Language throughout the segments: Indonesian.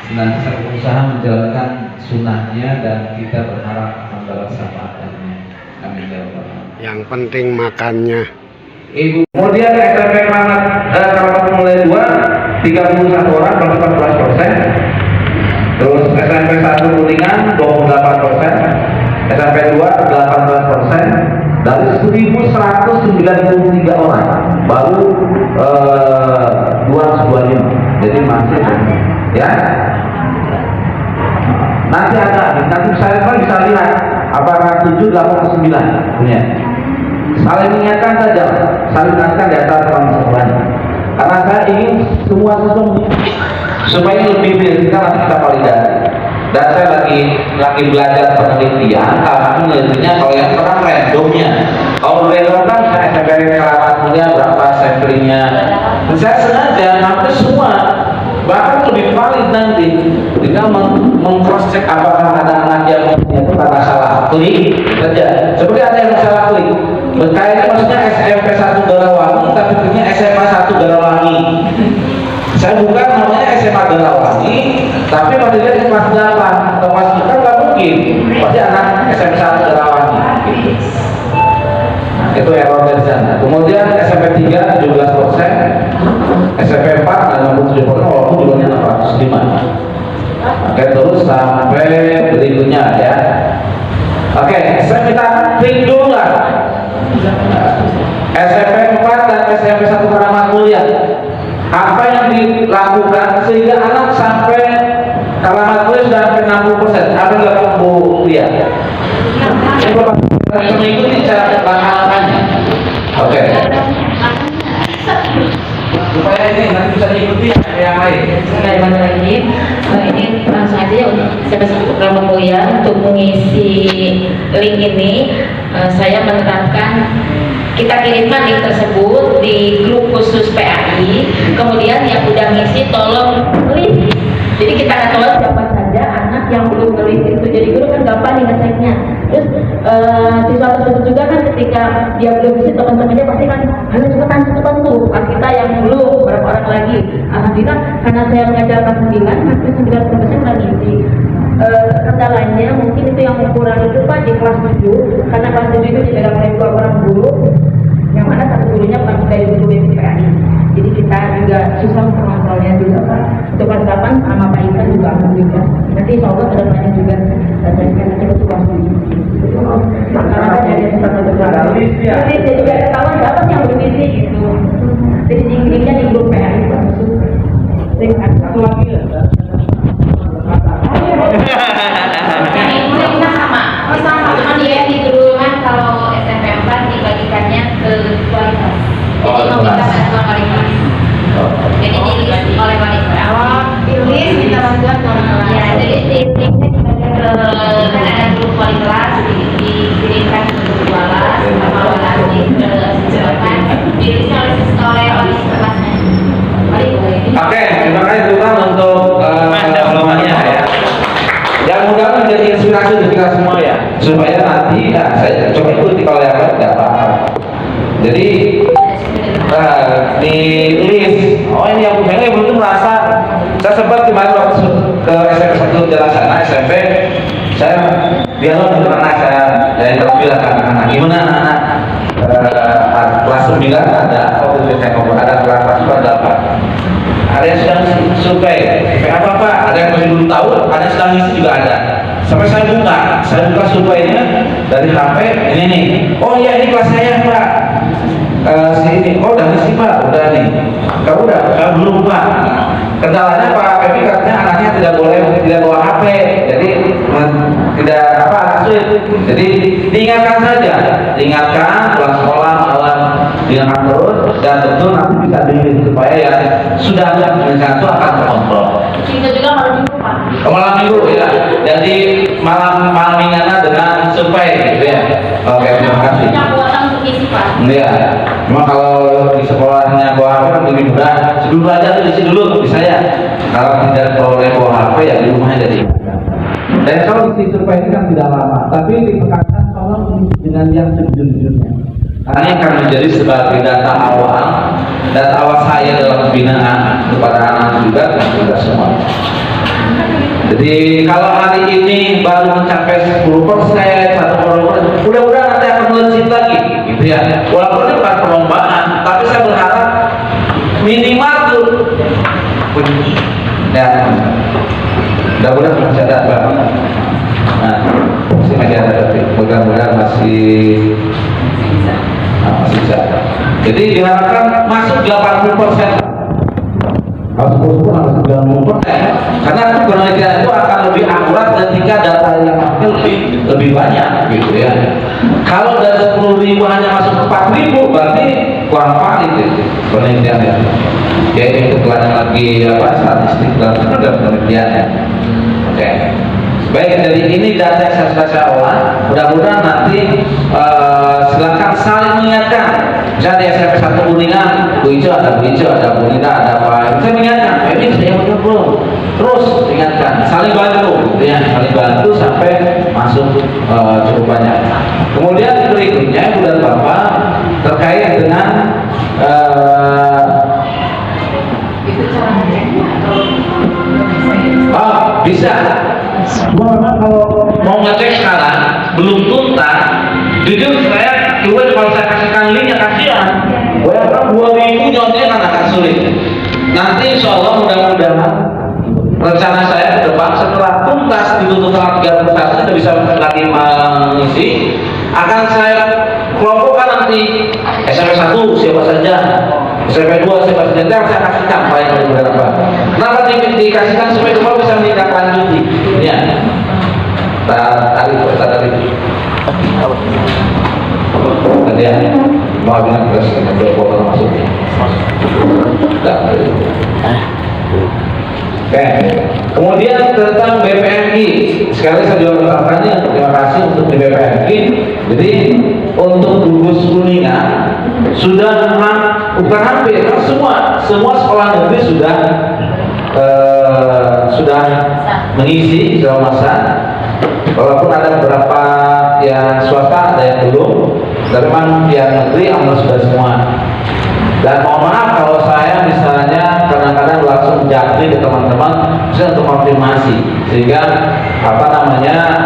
Nah, saya berusaha menjalankan sunnahnya dan kita berharap membalas syafaatnya. Amin ya rabbal alamin. Yang penting makannya. Ibu. Kemudian SMP Keramat mulai 2 31 orang plus 14%. Terus SMP 1 Kuningan 28%, SMP 2 18%. Dari 1193 orang baru 225. Jadi masih ya. Nanti saya bisa lihat apakah 7, 8, 9 punya. Saling mengingatkan saja, saling mengingatkan di antara teman semuanya. Karena saya ingin semua sesuatu supaya lebih kita nanti kita validasi. Dan saya lagi belajar penelitian, karena penelitiannya kalau yang pertama randomnya. Kalau random kan saya SMP Keramat Mulia berapa samplingnya. Dan saya sengaja hampir semua, bahkan lebih valid nanti tinggal meng-cross check apakah ada anak yang itu karena salah klik saja. Seperti ada yang salah klik. Kayaknya maksudnya SMP 1 Garawangi tapi punya SMA 1 Garawangi. Saya buka namanya SMA Garawangi tapi pada dia di kelas 8 atau kelas 9 kan nggak mungkin. Pasti anak SMP 1 Garawangi gitu. Nah, itu error dari sana. Kemudian SMP 3 17%, SMP 4 67% walaupun jumlahnya 805. Oke, terus sampai berikutnya ya. Oke, saya minta klik dulu lah. SMP 4 dan SMP 1 Keramat Mulia. Apa yang dilakukan sehingga anak sampai Keramat Mulia sudah sampai 60%? Apa yang dilakukan Bu Lia? Mengikuti cara langkah-langkahnya. Oke. Supaya ini nanti bisa diikuti yang lain. Bismillahirrahmanirrahim. Ini langsung aja ya untuk SMP Keramat Mulia untuk mengisi link ini. Saya menerapkan kita kirimkan link tersebut di grup khusus PAI. Kemudian yang udah ngisi tolong link. Jadi kita akan tolong siapa saja anak yang belum ngelis itu. Jadi guru kan gampang nih ngeceknya. Terus siswa tersebut juga kan ketika dia belum ngisi teman-temannya pasti kan cepetan tuh. Kita yang belum berapa orang lagi. Alhamdulillah karena saya mengajarkan 9 hampir 90% udah ngisi. Kendalanya mungkin itu yang kurang itu Pak di kelas 7 karena kelas 7 itu dipegang oleh 2 orang guru yang mana satu gurunya bukan kita di guru BPPAI. Jadi kita juga susah mengontrolnya juga Pak. Untuk kelas 8 sama Pak Ikan juga alhamdulillah. Nanti insya Allah kedepannya juga jadikan nanti untuk kelas 7. Karena kan ada satu list ya. Jadi juga ketahuan siapa sih yang belum isi gitu. Jadi linknya di grup PAI Pak. Satu lagi ya. Yang sama, cuma dia dulu kan kalau SMP 4 dibagikannya ke kualitas. Jadi meminta bantuan kualitas. Jadi dilihat oleh wali kelas. Pilih minta bantuan kualitas. Ya, jadi linknya dibagikan ke kan ada grup wali kelas, dikirimkan ke grup kelas, sama wali ke siswa kan. Dilihat oleh kelasnya. Oke, terima kasih Tuhan untuk semuanya ya. Yang mudah menjadi inspirasi untuk kita semua ya, supaya nanti saya coba ikuti kalau yang lain tidak apa-apa. Jadi di list, ini yang belum merasa. Saya sempat kemarin waktu ke SMP 1 Jalan Sana SMP, saya dialog dengan anak saya dari terbilang anak-anak gimana anak kelas 9 ada waktu itu saya ngomong ada kelas 1 ada apa? Ada yang sedang survei, apa Pak? Ada yang masih belum tahu, ada yang sedang isi juga ada. Sampai saya buka surveinya dari HP ini nih. Oh iya ini kelas saya Pak. Sini, oh udah isi Pak, udah nih. Kamu udah, belum Pak. Kendalanya Pak Pepi katanya anaknya tidak bawa HP, jadi tidak sulit. Jadi diingatkan saja, diingatkan pulang sekolah malam diingatkan terus dan tentu nanti bisa dilihat supaya ya sudah mengingatkan itu akan terkontrol. Itu juga malam minggu Pak. Malam minggu ya, jadi malam mingguan dengan survei gitu ya. Oke, terima kasih. Punya kuota untuk isi Pak. Iya, cuma kalau di sekolahnya bawa HP kan lebih mudah. Dulu aja tuh isi dulu bisa ya. Kalau tidak boleh bawa HP ya di rumahnya jadi. Dan kalau isi survei ini kan tidak lama, tapi ditekankan tolong dengan yang sejujurnya. Karena ini akan menjadi sebagai data awal saya dalam pembinaan kepada anak juga dan juga semua. Jadi kalau hari ini baru mencapai 10%, 1%, mudah-mudahan nanti akan melejit lagi, gitu ya. Walaupun ini bukan perlombaan, tapi saya berharap minimal tuh, ya, mudah-mudahan masih ada Bang. Nah, masih ada, mudah-mudahan masih bisa. Jadi diharapkan masuk 80%. Kalau 10 harus 90%, karena penelitian itu akan lebih akurat ketika data yang lebih banyak, gitu ya. Kalau dari 10.000 hanya masuk 4.000, berarti kurang valid itu penelitiannya. Jadi itu banyak lagi statistik dan penelitian. Oke. Baik, jadi ini data yang saya olah. Mudah-mudahan nanti silakan saling mengingatkan. Misalnya di SMP 1 Kuningan, Bu Ijo, ada Bu Nida, ada Pak. Saya mengingatkan, ini saya benar belum. Terus ingatkan, saling bantu, ya, saling bantu sampai masuk cukup banyak. Kemudian berikutnya Ibu dan Bapak terkait dengan Itu cara ngeceknya atau bisa. Cuma memang kalau mau ngecek sekarang belum tuntas, jujur saya keluar kalau saya kasihkan linknya kasihan. Orang 2.000 nyontek akan sulit. Nanti insya Allah mudah-mudahan rencana saya ke depan setelah tuntas ditutup tanggal 31 kita bisa lagi mengisi, akan saya kelompokkan nanti SMP 1 siapa saja, SMP 2 siapa saja, yang saya kasihkan paling beberapa. Kenapa dikasihkan supaya semua bisa menindaklanjuti? Ya, tadi tadi ya, mau bilang terus berapa maksudnya? Oke, kemudian tentang BPMI, sekali saya juga bertanya, terima kasih untuk di BPMI. Jadi untuk gugus Kuningan sudah bukan hampir, semua sekolah negeri sudah mengisi selama masa. Walaupun ada beberapa yang swasta ada yang belum, tapi memang yang negeri alhamdulillah sudah semua. Dan mohon maaf kalau saya misalnya kadang-kadang langsung japri ke teman-teman saya untuk konfirmasi, sehingga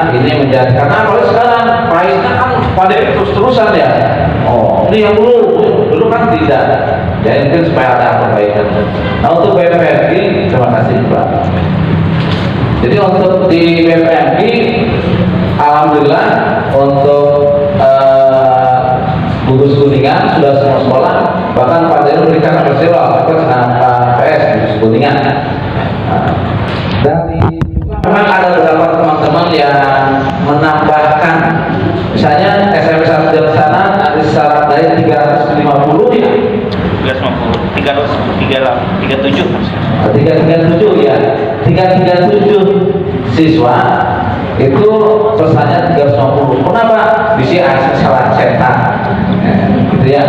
ini menjadi, karena kalau sekarang price-nya kan pada terus-terusan ya. Oh, ini yang dulu kan tidak. Jadi mungkin supaya ada perbaikan. Nah, untuk BPMI terima kasih Pak. Jadi untuk di BPMI alhamdulillah untuk gugus Kuningan sudah semua sekolah, bahkan Pak Deru memberikan persewa atas nama PS gugus Kuningan. Dan memang ada beberapa teman-teman yang menambahkan, misalnya SMP 1 di sana ada syarat dari 350 ya. 337 ya, 337 siswa itu pesannya 350. Kenapa? Bisa salah cetak, gitu ya.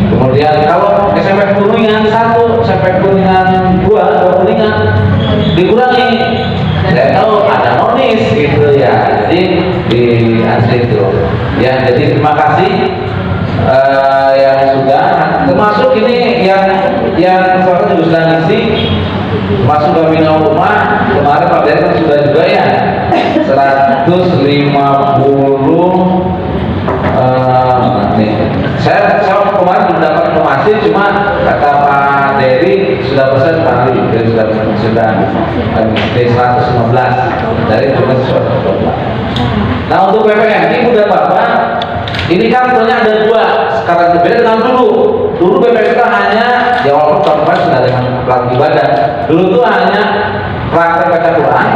Kemudian kalau SMP Kuningan 1, SMP Kuningan 2, Kuningan dikurangi. Saya tahu ada nonis gitu ya, jadi di asli itu. Ya, jadi terima kasih yang sudah, termasuk ini yang swasta juga sudah ngisi, masuk ke bina rumah kemarin Pak Dekan sudah juga ya 150 nih. Saya kemarin belum dapat informasi, cuma kata Pak Dery sudah pesan kali, sudah dari 115 dari tugas swasta. Nah, untuk BPMI Ibu dan Bapak, ini kan sebenarnya ada dua, sekarang berbeda dengan dulu. Dulu BPMI kita hanya, ya walaupun teman-teman sudah dengan pelatih ibadah, dulu tuh hanya praktek baca Quran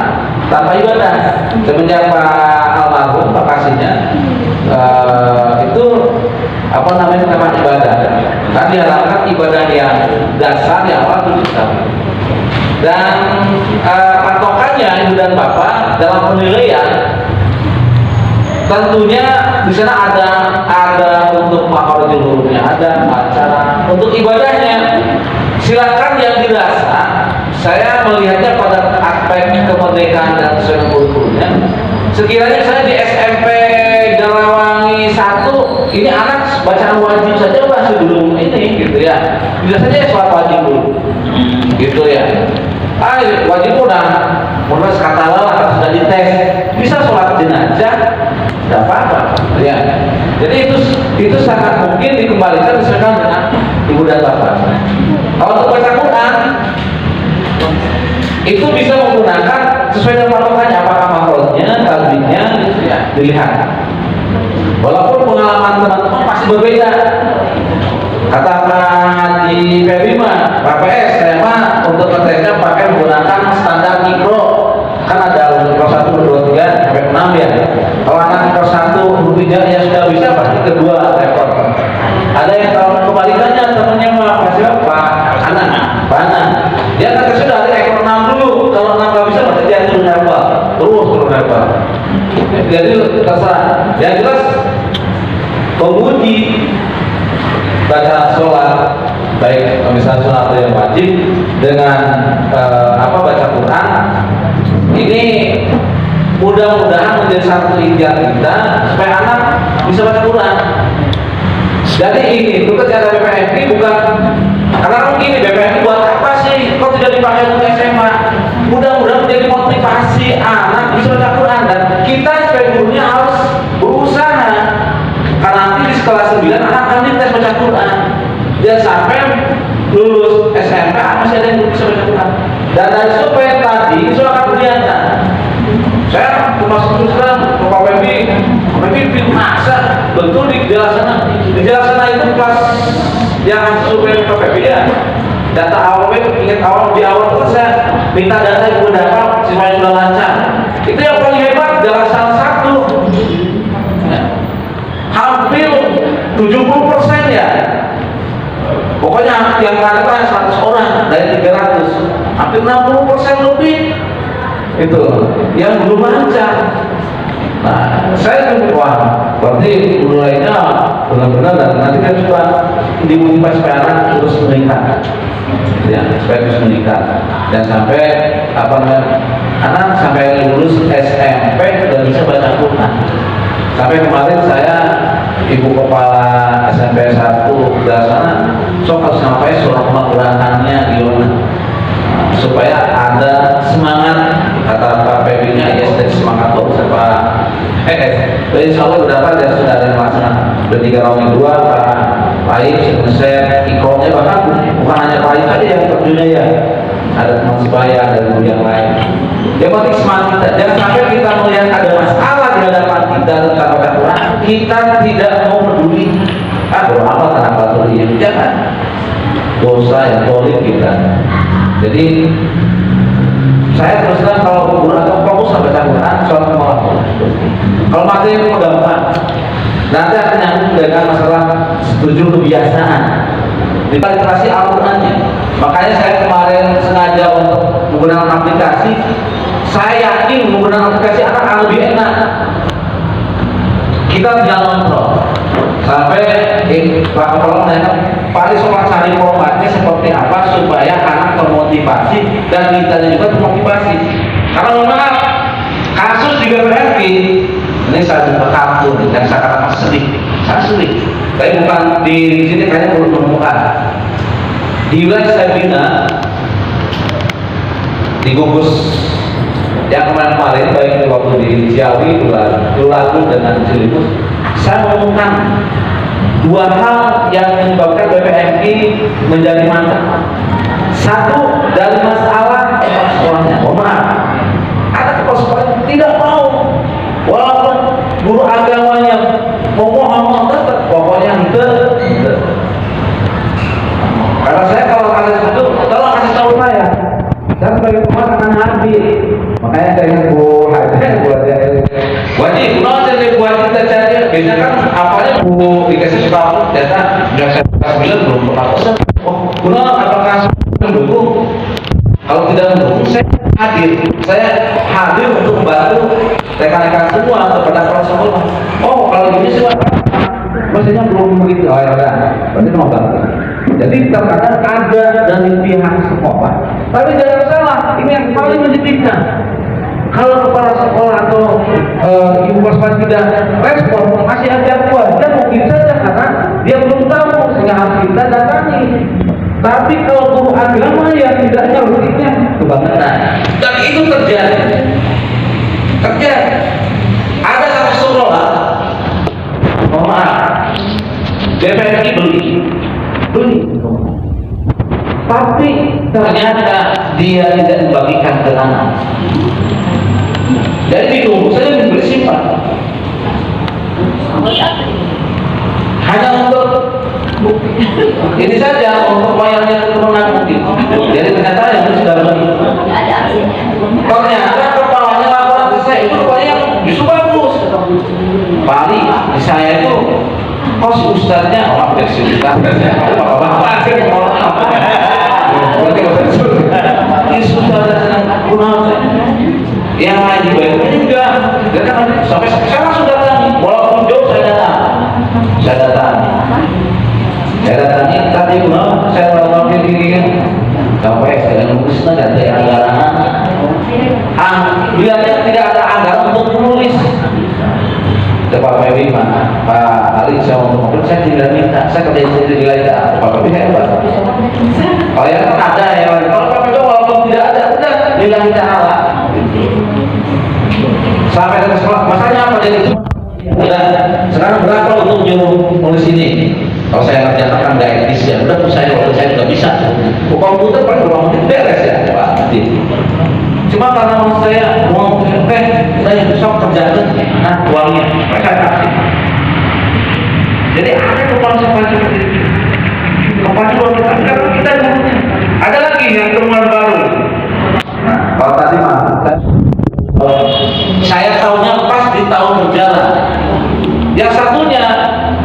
tanpa ibadah. Semenjak Pak almarhum Pak Kasihnya itu tema ibadah. Kan diharapkan ibadah yang dasar yang awal itu bisa. Dan patokannya Ibu dan Bapak dalam penilaian, tentunya di sana ada untuk makhlukul hurufnya, ada acara untuk ibadahnya. Silakan yang dirasa, saya melihatnya pada aspek kemerdekaan dan sesuai kurikulumnya. Sekiranya saya di SMP Galawangi 1, ini anak bacaan wajib saja masih belum ini, gitu ya. Bisa saja sholat wajib dulu, gitu ya. Wajib udah mulai katalah kalau sudah dites bisa sholat jenazah, tidak apa-apa, ya. Jadi itu sangat mungkin dikembalikan misalkan dengan ibu dan bapak. Kalau untuk baca Quran itu bisa menggunakan sesuai dengan patokannya, apakah makrotnya, tajwidnya, gitu ya, dilihat. Walaupun pengalaman teman-teman pasti berbeda. Kata Pak di PBI mah, KPS saya mah untuk ngetesnya pakai menggunakan standar mikro. Kan ada mikro 1, 2, 3 sampai 6 ya. Kalau anak mikro 1, 2, 3 ya sudah bisa, pasti kedua level. Ada yang kalau kebalikannya temannya mah pasti Pak Anak, Pak Anak. Dia ngetesnya dari ekor 6 dulu. Kalau 6 nggak bisa, berarti dia turun level, turun level. Jadi terserah. Yang jelas penguji baca sholat, baik misalnya sholat yang wajib dengan baca Quran, ini mudah-mudahan menjadi satu ikhtiar kita supaya anak bisa baca Quran. Jadi ini kerja BPMI bukan karena mungkin BPMI buat apa sih? Kok tidak dipakai untuk SMA? Mudah-mudahan menjadi motivasi anak bisa baca Quran, dan kita sebagai gurunya harus berusaha. Karena nanti di kelas 9 anak akan dites baca Quran. Dia sampai lulus SMP masih ada yang bisa baca Quran. Dan dari survei tadi itu akan kelihatan. Saya termasuk terus terang Bapak Pembi masa betul di jalan sana itu kelas yang survei Bapak Pembi ya. Data awal ingat awal di awal itu saya minta data yang berapa siswa yang sudah lancar. Itu yang paling hebat adalah salah satu. Hampir 70% ya. Pokoknya yang rata 100 orang dari 300, hampir 60% lebih itu yang belum lancar. Nah, saya wah, berarti mulainya benar-benar, dan nanti kan juga dimotivasi anak terus meningkat, ya, supaya terus meningkat dan sampai anak sampai lulus SMP sudah bisa baca Quran. Sampai kemarin saya ibu kepala SMP 1 dari sana sok sampai surah gerakannya gimana supaya ada semangat, kata Pak PB-nya ya, dari semangat kok siapa insya Allah berapa dia sudah ada yang melaksanakan bertiga round 2 Pak Baik, Semeser, ikonnya bahkan bukan hanya Baik aja yang terjunnya ya, ada teman sebaya, ada guru yang lain. Yang penting semangat kita, jangan sampai kita melihat ada masalah di hadapan kita tentang baca Quran, kita tidak mau peduli. Berapa tanah batu ini, jangan dosa yang boleh kita. Jadi saya terus terang kalau guru atau fokus baca Quran, soal kemauan. Kalau materi itu gampang, nanti akan nyambung dengan masalah setuju kebiasaan. Literasi Al-Qurannya. Makanya saya kemarin sengaja untuk menggunakan aplikasi. Saya yakin menggunakan aplikasi akan lebih enak. Kita tinggal kontrol. Sampai Pak Kepala menanyakan, Pak Ali sholat cari formatnya seperti apa supaya anak termotivasi dan kita juga termotivasi. Karena memang kasus di BPMI ini saya buka kartu dan saya katakan sedih. Tapi bukan di sini kayaknya belum menemukan. Di wilayah saya bina di gugus yang kemarin baik waktu di Ciawi, Tulatu dengan Cilimus, saya menemukan 2 hal yang menyebabkan BPMI menjadi mantap. Satu, dari masalah kepala sekolahnya. Ada kepala sekolah yang tidak mau, walaupun guru agamanya ngomong tetap pokoknya enggak. Karena saya kalau kalian itu, tolong kasih tahu saya sebagai pemain akan hadir. Makanya saya ingin Bu Hajar buat dia wajib, kenapa jadi buat kita cari? Biasanya kan apanya Bu dikasih surat ternyata sudah saya 9 belum pernah pesan. Oh, kenapa apakah mendukung? Kalau tidak mendukung, saya hadir untuk membantu rekan-rekan semua kepada kepala sekolah. Oh, kalau ini silakan. Maksudnya belum begitu. Oh ya udah, berarti mau bantu. Jadi terkadang ada dari pihak sekolah, tapi jangan salah, ini yang paling menyedihkan. Kalau kepala sekolah atau ibu kepala tidak respon, masih ada wajar mungkin saja karena dia belum tahu sehingga harus kita datangi. Tapi kalau guru agama yang tidak ngertinya kebangetan, dan itu itu terjadi. Ada satu sekolah, mohon maaf, BPNI beli, tapi ternyata dia tidak membagikan ke anak. Jadi ditunggu saja bersifat hanya untuk ini saja, untuk wayangnya keturunan mungkin. Jadi ternyata yang sudah beli. Ternyata kepalanya laporan ke saya itu wayang justru bagus. Paling di saya itu kos ustadznya orang fleksibilitasnya bapak-bapak ini sudah ada kunal yang lain juga ini enggak. Sampai sekarang sudah datang, walaupun jauh saya datangi tadi kunal saya melakukan diri sampai saya nulis dan saya anggaran lihatnya tidak ada anggaran untuk menulis. Pak Febi, Pak Ali, saya untuk mobil, saya tidak minta, saya kerja sendiri lagi. Pak Febi hebat. Kalau yang ada ya, kalau Pak Febi walaupun tidak ada, udah lillahi ta'ala. Sampai ke sekolah, masanya apa jadi itu? Udah, sekarang berapa untuk nyuruh nulis ini? Kalau saya ngerjakan kan nggak etis ya, udah saya waktu saya nggak bisa. Komputer pakai 2 menit beres ya, Pak. Cuma karena saya mau saya besok kerjakan, nah uangnya mereka kasih. Jadi ada konsekuensi seperti itu. Kepada uang kita, karena kita dulunya. Ada lagi yang temuan baru. Nah, kalau tadi saya tahunya pas di tahun berjalan. Yang satunya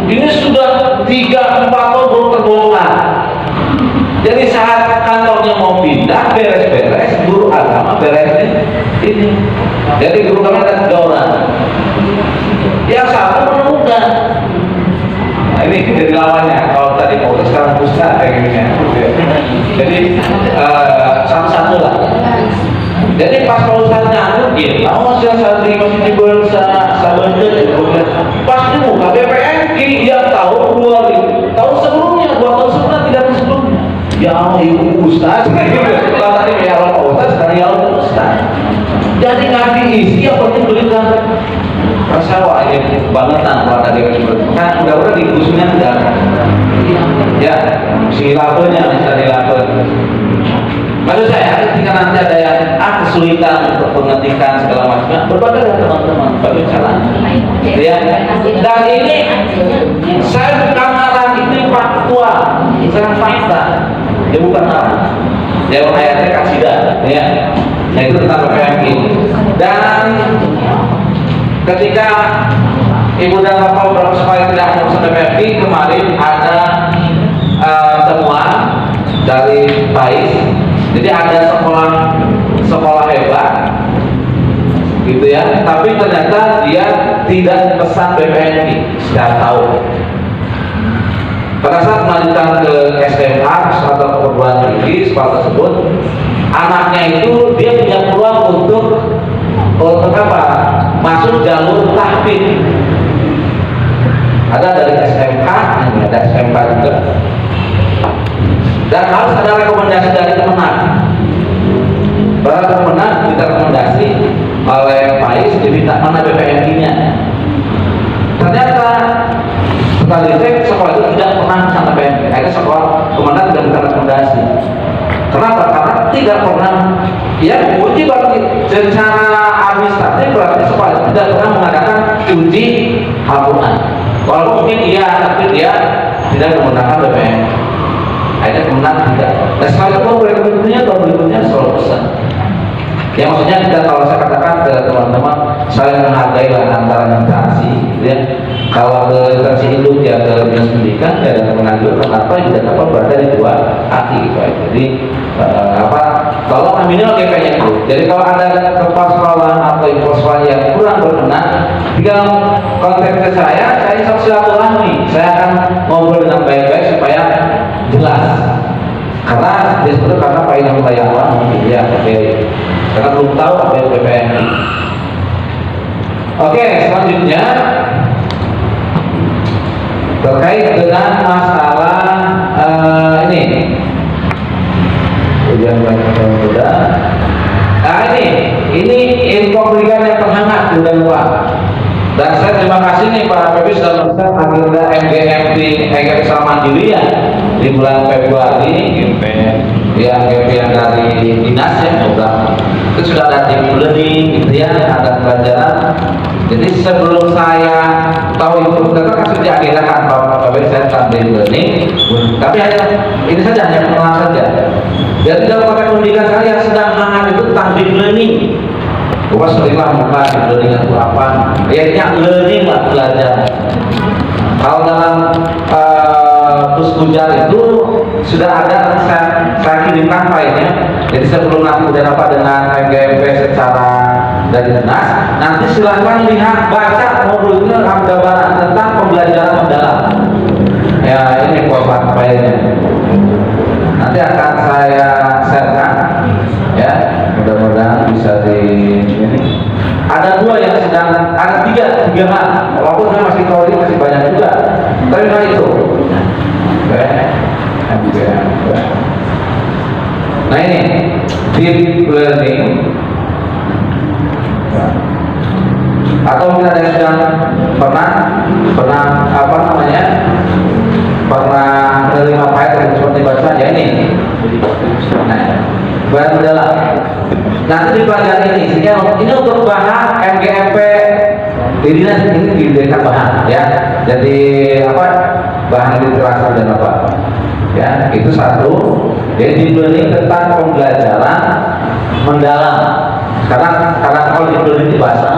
ini sudah 3-4 tahun belum terbongkar. Jadi saat kantornya mau pindah, beres-beres, guru agama beresin ini. Jadi guru agama ada 3 orang. Yang satu menemukan. Nah ini jadi lawannya. Kalau tadi mau sekarang pusat kayak gini. Jadi satu-satu lah. Jadi pas kalau ustaznya gitu, masih santri masih di bersama pas di muka BPN yang tahun 2000 tahun sebelumnya 2 tahun sebelumnya 3 tahun sebelumnya. Ya ibu ustaz, kalau tadi ya Allah ustaz, sekarang ya Allah ustaz. Jadi nggak diisi, yang penting belikan rasawa ini bangetan kalau tadi kan udah dikusunya udah. Ya, si laponya bisa dilapor. Maksud saya, ketika nanti ada yang kesulitan untuk mengetikkan segala macam, berbagai teman-teman, bagaimana caranya? Ya, dan ini saya bukan arah ini faktual, bukan fakta, ya bukan arah. Dia ayatnya kasidah, ya. Nah itu tentang PPMI. Dan ketika Ibu dan Bapak beberapa supaya tidak mengurus PPMI, kemarin ada temuan dari PAIS. Jadi ada sekolah hebat, gitu ya. Tapi ternyata dia tidak pesan BPNI setiap tahun. Pada saat melanjutkan ke SMA atau perguruan tinggi sekolah tersebut, anaknya itu dia punya peluang untuk apa? Masuk jalur tahfidz. Ada dari SMK, ada SMK juga. Dan harus ada rekomendasi dari kemenang. Para kemenang kita rekomendasi oleh PAIS diminta mana BPNI-nya. Ternyata setelah dicek sekolah itu tidak pernah sama BPNI. Akhirnya sekolah kemenang tidak minta rekomendasi. Kenapa? Karena tidak pernah. Ya uji berarti secara administratif berarti sekolah itu tidak pernah mengadakan uji Al-Quran. Walaupun mungkin iya, tapi dia tidak menggunakan BPNI. Akhirnya kemenang tidak. Dan setelah itu berikutnya tahun berikutnya selalu pesan. Ya maksudnya kita kalau saya katakan ke teman-teman saling menghargai lah antara instansi, gitu ya. Kalau ke instansi induk ya ke dinas pendidikan ya dan mengatur kenapa tidak apa berada di dua hati gitu. Jadi kalau minimal GP-nya itu. Jadi kalau ada kepala sekolah atau info sekolah yang kurang berkenan, tinggal kontak ke saya silaturahmi. Saya akan ngobrol dengan baik-baik supaya jelas. Karena disebut karena Pak Inam Tayawan mungkin ya karena belum tahu apa itu BPNI. Oke, selanjutnya terkait dengan masalah ini ujian mudah. Nah ini udah lupa. Dan saya terima kasih nih Pak Pepi sudah mengusap agenda MGMP Islam Mandiri ya di bulan Februari ya MGMP yang dari dinas ya program itu sudah ada tim learning gitu ya, ada pelajaran. Jadi sebelum saya tahu itu ternyata kan sudah diagendakan Pak Pepi saya tentang tim learning, tapi hanya ini saja hanya pengenalan saja. Jadi dalam konteks pendidikan saya yang sedang hangat itu tentang deep learning. Bukan seringlah muka deep learning itu apa? Ya learning lah, belajar. Kalau dalam Puskujar itu sudah ada saya kirimkan filenya. Jadi sebelum nanti udah dapat dengan MGMP secara dari dinas, nanti silahkan lihat baca modulnya gambaran tentang pembelajaran mendalam. Ya ini format filenya. Nanti akan saya sharekan ya, mudah-mudahan bisa di ini. Ada dua yang sedang, ada tiga hal. Walaupun saya masih tahu ini masih banyak juga, tapi hal itu. Oke. Nah ini deep learning atau mungkin ada yang sedang pernah apa namanya pernah menerima file seperti baca ya ini. Nah, bahan mendalam. Nanti di pelajaran ini, ini untuk bahan MGMP di dinas ini diberikan bahan ya. Jadi apa bahan literasi dan apa ya itu satu. Jadi deep learning tentang pembelajaran mendalam. Karena kalau deep learning itu bahasa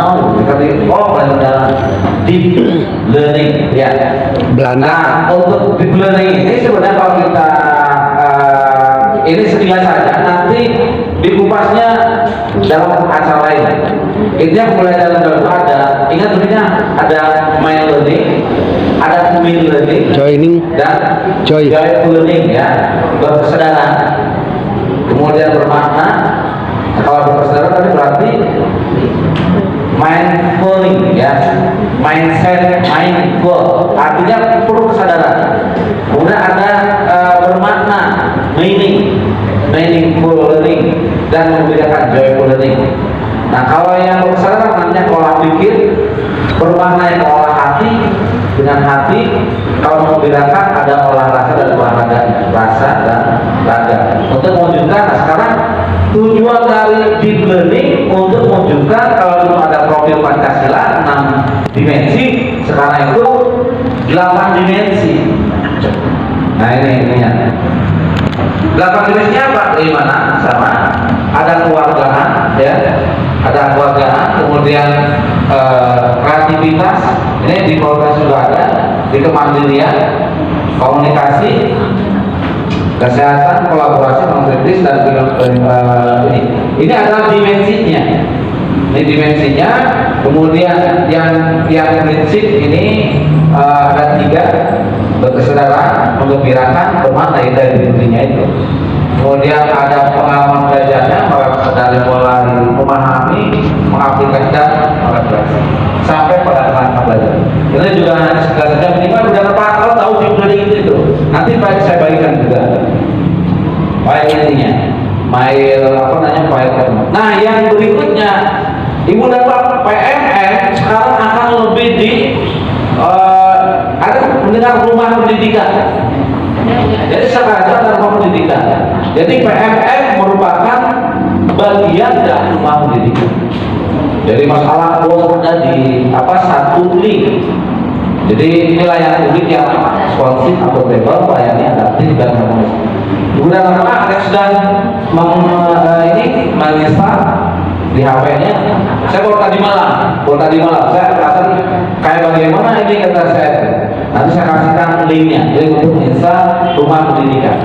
pelajaran mendalam deep learning ya. Belanda. Nah, untuk deep learning ini sebenarnya kalau kita ini sekilas saja, nanti dikupasnya dalam acara lain. Intinya pembelajaran baru ada, ingat sebenarnya ada mind learning, ada domain learning, dan joy learning ya, berkesadaran, kemudian bermakna. Kalau berkesadaran tadi berarti mindfulness ya, mindset, mindful, artinya perlu kesadaran. Kemudian ada bermakna, meaningful learning, dan membedakan joyful learning. Nah kalau yang berkesadaran namanya olah pikir, bermakna yang olah hati dengan hati. Kalau membedakan ada olah rasa dan olahraga, rasa dan raga. Untuk mewujudkan, nah sekarang tujuan dari deep learning untuk mewujudkan kalau dulu ada profil Pancasila 6 dimensi, sekarang itu 8 dimensi. Nah ini ya. 8 dimensinya apa? Dari mana? Sama. Ada keluargaan, ya. Ada keluargaan, kemudian kreativitas. Ini di keluarga sudah ada, di kemandirian, komunikasi, kesehatan, kolaborasi, kritis, dan ini. Ini adalah dimensinya. Ini dimensinya. Kemudian yang prinsip ini ada 3: berkesadaran, menggembirakan, bermakna dari dimensinya itu. Kemudian ada pengalaman belajarnya, dari mulai memahami, mengaplikasikan, mengadaptasi, sampai pada rangka belajar. Ini juga hanya sekilas saja, minimal udah kalau tahu deep learning itu. Nanti saya bagikan juga file intinya, file. Nah yang berikutnya, Ibu dan Bapak PMN sekarang akan lebih di ada mendengar rumah pendidikan. Jadi sekarang ada rumah pendidikan. Jadi PMN merupakan bagian dari rumah pendidikan. Jadi masalah bosnya di satu link. Jadi ini layanan publik yang responsif, akuntabel, layannya adaptif dan harmonis. Kemudian apa? Ada sedang menginstal di HP-nya. Saya baru tadi malam. Saya rasa kayak bagaimana ini kata saya. Nanti saya kasihkan linknya. Jadi untuk menginstal rumah pendidikan.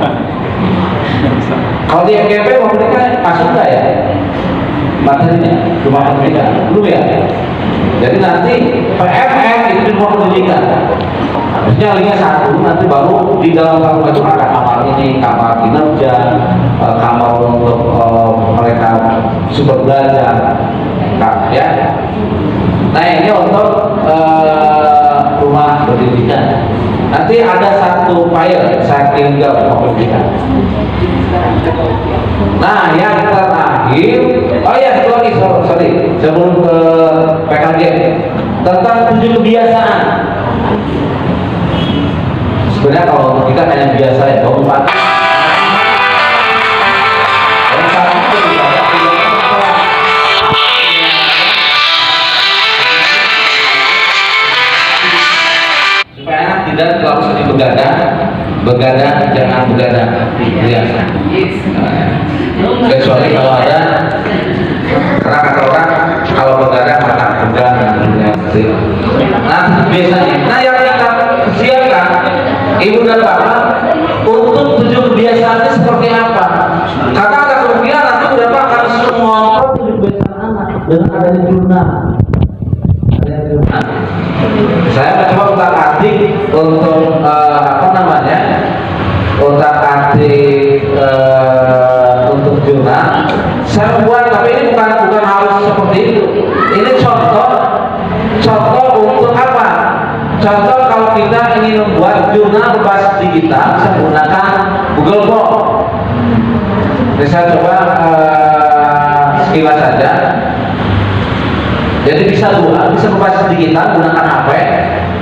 Kalau di MGP rumah pendidikan masuk nggak ya? Materinya rumah pendidikan belum ya? Jadi nanti PMN itu di rumah pendidikan. Harusnya linknya satu, nanti baru di dalam kamar itu ada kamar ini, kamar kinerja, kamar untuk mereka super belajar, ya. Nah ini untuk rumah pendidikan. Nanti ada satu file saya kirim ke rumah pendidikan. Nah yang terakhir, satu lagi, sorry, sebelum ke PK tentang 7 kebiasaan. Sebenarnya kalau untuk kita hanya biasa ya, bangun pagi. Yang satu itu supaya tidak terlalu sering begadang jangan begadang biasa. Kecuali kalau ada, karena kata orang kalau begadang maka begadang. Nah biasanya, nah yang kita siapkan ibu dan bapak untuk 7 kebiasaannya seperti apa? Karena ada kemungkinan nanti bapak akan semua 7 kebiasaan anak dengan adanya jurnal. Saya mencoba utak-atik untuk utak-atik untuk jurnal. Saya buat, tapi ini bukan harus seperti itu. Ini contoh untuk apa? Contoh kalau kita ingin membuat jurnal berbasis digital, bisa menggunakan Google Form. Jadi saya coba sekilas saja. Jadi bisa berbasis digital, gunakan HP,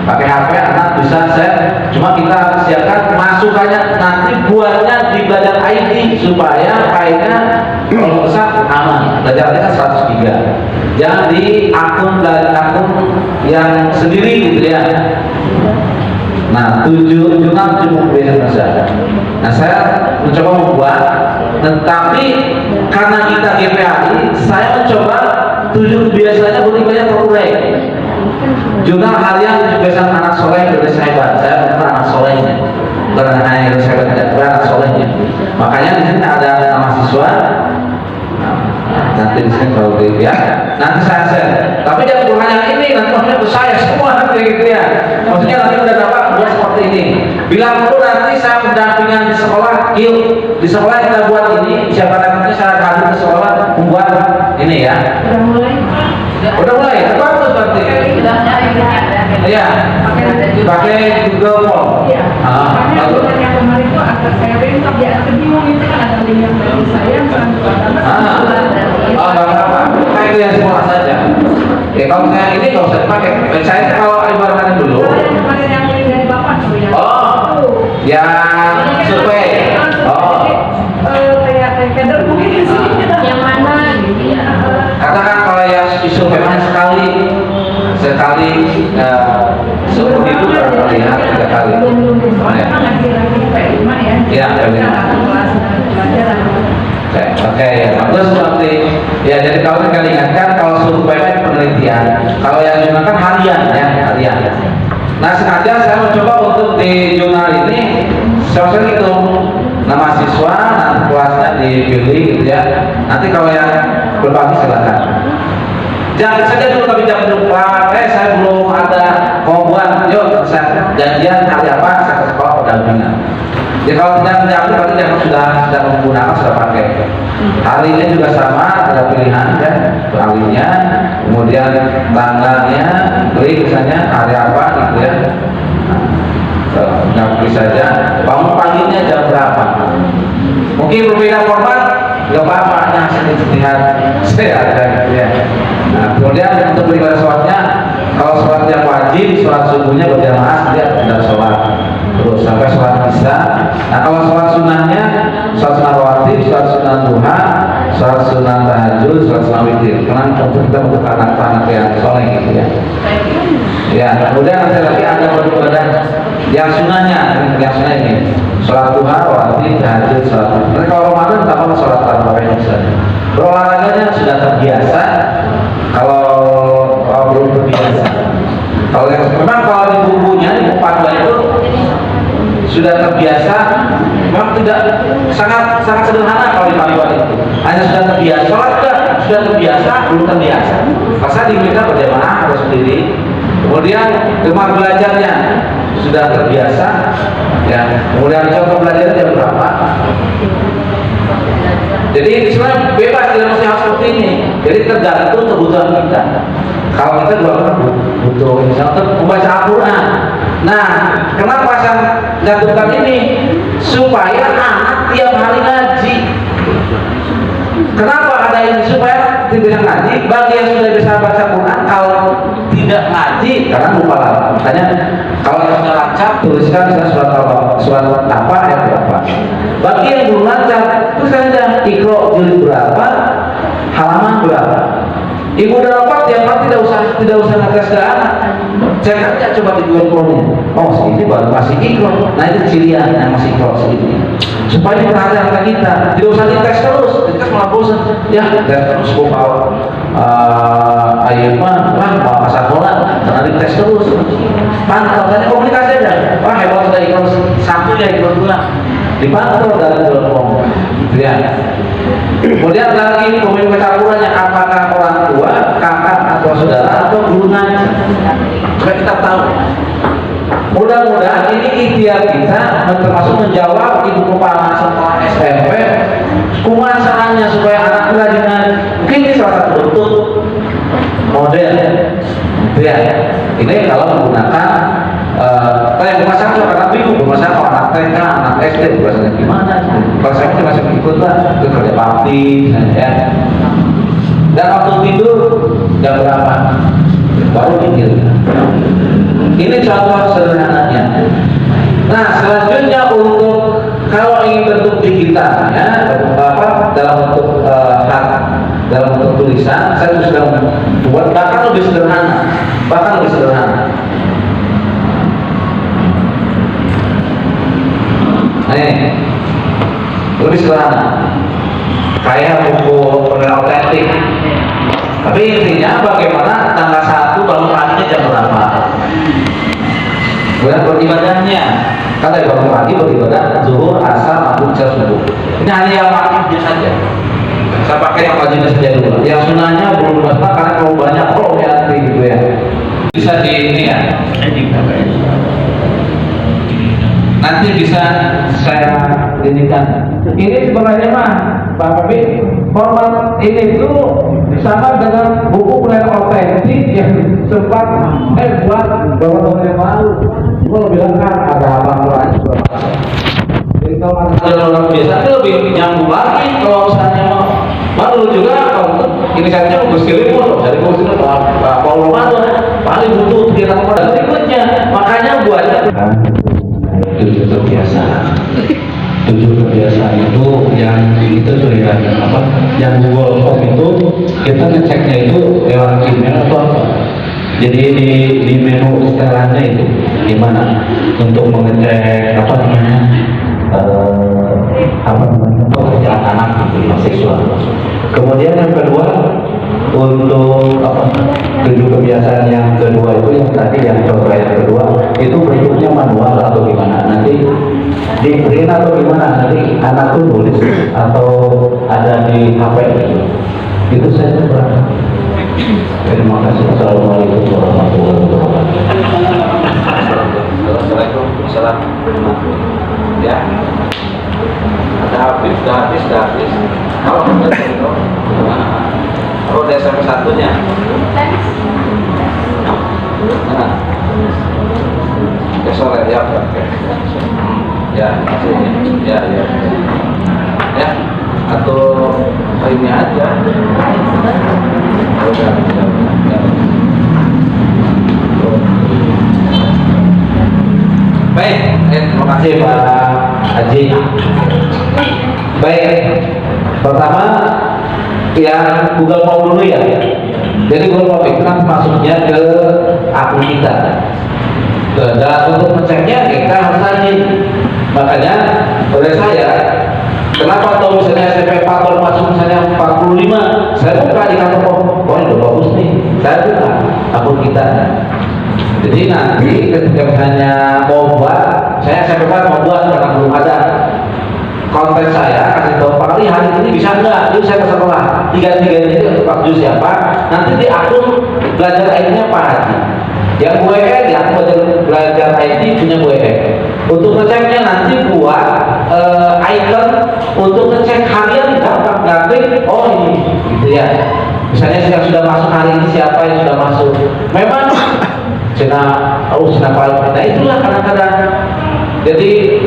pakai HP anak bisa set. Cuma kita siapkan masukannya nanti buatnya di Belajar ID supaya filenya kalau besar aman. Belajar ID kan 100 GB. Jangan di akun yang sendiri gitu ya. Nah, 7 jurnal cukup biasa saja. Nah, saya mencoba membuat, tetapi karena kita GPAI, saya mencoba 7 biasanya berikutnya terurai. Jurnal harian kebiasaan anak soleh Indonesia hebat. Saya bukan anak solehnya, bukan hanya Indonesia hebat, bukan anak solehnya. Makanya di sini ada mahasiswa. Nanti di sini kalau gitu ya, nanti saya share. Tapi jangan bukan yang ini, nanti maksudnya ke saya semua nanti gitu ya. Maksudnya nanti udah dapat buat seperti ini. Bila perlu nanti saya pendampingan di sekolah, di sekolah kita buat ini. Siapa nanti saya hadir ke sekolah membuat ini ya. Udah mulai, bagus berarti. Iya. Pakai Google Form. Iya. Makanya yang kemarin itu agak sharing, tapi agak bingung itu kan ada link yang dari saya, nggak apa-apa. Kayak itu yang sekolah saja. Ya kalau kayak ini nggak usah dipakai. Saya kalau ibaratkan dulu. Yang kemarin yang link dari bapak tuh yang. Yang survei. Kayak kader mungkin sih. Yang mana gitu ya? Katakan kalau yang survei mana sekali seumur hidup berapa ya 3 kali. Ya, oke ya, bagus berarti. Ya, jadi kalau kita ingatkan kalau survei penelitian, kalau yang jurnal kan harian ya, harian. Nah sengaja saya mencoba untuk di jurnal ini sosial itu nama siswa, nanti kelasnya dipilih gitu ya. Nanti kalau yang berbagi silakan. Jangan saja dulu tapi jangan lupa, saya belum ada komponen, yuk saya janjian hari apa saya ke sekolah pendampingan. Ya kalau tidak mendamping berarti yang sudah menggunakan sudah pakai. Harinya juga sama, ada pilihan ya, harinya, kemudian tanggalnya, klik misalnya hari apa gitu ya. Nah, klik saja. Bangun paginya jam berapa? Mungkin berbeda format, nggak apa-apa, hanya sedikit saya ada gitu ya. Nah, kemudian untuk beribadah sholatnya, kalau sholat yang wajib, sholat subuhnya berjamaah dia tidak sholat terus sampai sholat isya. Nah kalau sholat sunnahnya, sholat sunnah rawatib, sholat sunnah duha, sholat sunnah tahajud, sholat sunnah witir. Karena untuk anak-anak yang soleh gitu ya. Ya, kemudian nanti lagi ada beribadah yang sunnahnya ini sholat duha, rawatib, tahajud, sholat. Nanti kalau Ramadan tambah sholat tarawih misalnya. Berolahraganya sudah terbiasa. Kalau belum terbiasa, kalau yang memang kalau di bukunya di buku panduan itu sudah terbiasa, memang tidak sangat sederhana kalau di panduan itu. Hanya sudah terbiasa, sholat sudah terbiasa, belum terbiasa. Masa diminta berjamaah harus sendiri. Kemudian gemar belajarnya sudah terbiasa, ya. Kemudian contoh belajarnya jam berapa? Jadi sebenarnya bebas, tidak mesti harus seperti ini. Jadi tergantung kebutuhan kita. Kalau kita juga butuh misalnya untuk membaca Al-Quran. Nah, kenapa saya gantungkan ini? Supaya anak tiap hari ngaji. Kenapa ada ini? Supaya tidak bisa ngaji. Bagi yang sudah bisa baca Quran, kalau tidak ngaji karena lupa lah. Makanya kalau yang sudah lancar tuliskan surat apa ayat berapa. Bagi yang belum lancar tuliskan saja Iqra jilid berapa, halaman berapa. Ibu udah rapat tiap hari tidak usah ngetes ke anak. Cek aja coba di Google-nya. Oh segini baru masih Iqra. Nah itu cirian yang masih Iqra segini. Supaya perhatian kita tidak usah dites terus, dites malah bosan. Ya tes terus kok ayo mah mau pasar bola karena dites terus. Pantau tanya komunikasi aja. Wah hebat sudah Iqra satu ya Iqra dua. Dipantau dari telepon. Ya. Kemudian lagi pemimpin campurannya apakah orang tua, kakak atau saudara atau guru ngaji. Supaya kita tahu. Mudah-mudahan ini ikhtiar kita termasuk menjawab ibu kepala sekolah SMP kumasaannya supaya anak rajin ngaji. Mungkin ini salah satu bentuk model. Ya. Ini kalau menggunakan masalah kalau anak bingung, masalah kalau anak TK, anak SD, bahasanya gimana? Kalau saya masih ikut lah, itu kerja bakti, ya. Dan waktu tidur jam berapa? Baru mikir. Ini contoh sederhananya. Nah, selanjutnya untuk kalau ingin bentuk digital, ya, dalam bentuk dalam bentuk tulisan, saya sudah buat bahkan lebih sederhana. Nih, lebih sederhana. Kayak buku penilaian otentik. Tapi intinya bagaimana tanggal 1 bangun paginya jam berapa? Kemudian beribadahnya. Kan dari bangun pagi beribadah zuhur, asar, maghrib, isya, subuh. Ini hanya yang wajibnya saja. Saya pakai yang wajibnya saja dulu. Yang sunahnya belum dibaca karena kalau banyak ya gitu ya. Bisa di ini ya. Nanti bisa saya jadikan. Ini sebenarnya mah Pak Pepi, format ini itu sama dengan buku penilaian otentik yang sempat buat beberapa tahun yang lalu. Itu lebih lengkap, ada halaman juga. Jadi kalau ada orang biasa itu lebih nyambung lagi kalau misalnya mau dulu juga ini saja Gus Kirimur, dari Gus Kirimur Pak Paul Ramadan paling butuh kita pada berikutnya, makanya buatnya. Tujuh kebiasaan itu yang itu tuh ya apa yang Google Form itu kita ngeceknya itu lewat email atau apa, jadi di menu setelannya itu gimana untuk mengecek apa namanya pekerjaan anak gitu mahasiswa. Kemudian yang kedua untuk apa 7 kebiasaan yang kedua itu yang tadi yang coba yang kedua itu bentuknya manual atau gimana, nanti di print atau gimana, nanti anak tuh nulis atau ada di HP itu saya coba. Terima kasih. Assalamualaikum warahmatullahi wabarakatuh. Assalamualaikum. Ya ada habis. Kalau oh udah sampai satunya. Nah, sore ya, oke. Ya, ya, atau ini aja. Udah. Baik, terima kasih Pak Haji. Baik, pertama yang Google Form dulu ya. Jadi Google Form itu kan masuknya ke akun kita. Dan untuk ngeceknya kita harus rajin. Makanya oleh saya, kenapa kalau misalnya SMP faktor masuk misalnya 45, saya buka di kantor Form, oh ini udah bagus nih, saya buka akun kita. Jadi nanti ketika misalnya mau buat, saya SMP mau buat karena belum ada konten saya kasih tahu Pak Ali hari ini bisa enggak? Itu saya ke sekolah 3 ini untuk Pak Jus siapa? Nanti di akun belajar ID-nya Pak Haji. Yang WE di akun belajar ID punya WE. Untuk ngeceknya nanti buat icon untuk ngecek harian gampang klik. Oh ini, gitu ya. Misalnya sudah masuk hari ini siapa yang sudah masuk? Memang cina paling kita itulah kadang-kadang. Jadi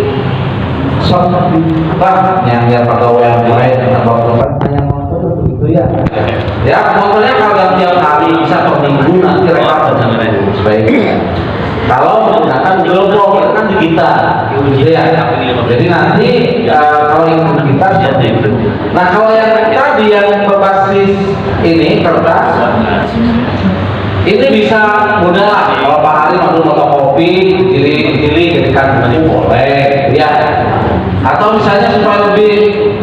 apa yang pegawai yang lain atau yang motor begitu ya. Ya motornya kalau tiap hari bisa per minggu nanti rekam sebaiknya. Kalau menggunakan Google Form itu kan digital, gitu ya. Jadi nanti kalau yang digital seperti itu. Nah kalau yang tadi yang berbasis ini kertas, ini bisa mudah lah. Kalau Pak Hari mau fotokopi, pilih jadikan ini boleh, ya. Atau misalnya supaya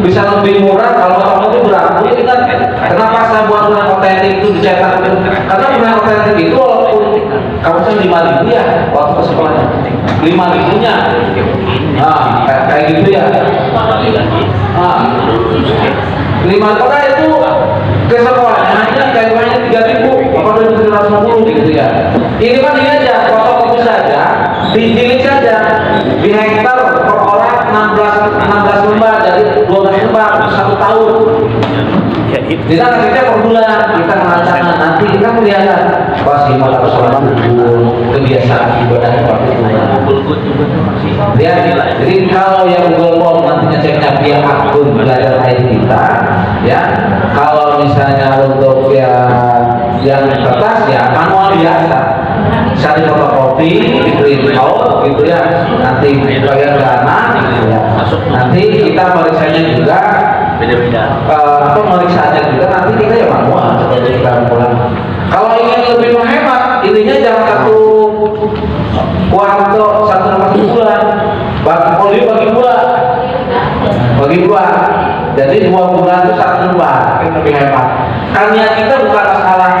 bisa lebih murah, kalau fotokopi berapa? Ini kan kenapa saya buat benang otentik itu dicetak? Karena benang otentik itu walaupun kamu saya 5.000 ya waktu ke sekolahnya, 5.000-nya. Nah, kayak gitu ya. Nah, 5 itu ke sekolahnya hanya kayaknya 3.000 apa 2.750 gitu ya. Ini kan ini aja fotokopi saja, dijilid saja di hektar per orang 16 lembar, jadi 12 lembar 1 tahun. Kita kerja per bulan, kita merancang nanti kita melihat pasti malah persoalan kebiasaan ibadah seperti itu. Lihat, jadi kalau yang Google Form nantinya ceknya via akun belajar IT kita, ya. Kalau misalnya untuk yang kertas ya manual biasa, bisa difotokopi, di print out, gitu ya. Nanti bagian kanan, gitu ya. Nanti kita periksanya juga. Atau meriksanya juga nanti kita ya manual seperti kita pulang. Kalau ingin lebih menghemat, intinya jangan satu kuarto 1 bulan, bagi dua. Jadi 2 bulan itu 1 lembar, itu lebih hemat. Karena kita bukan masalah,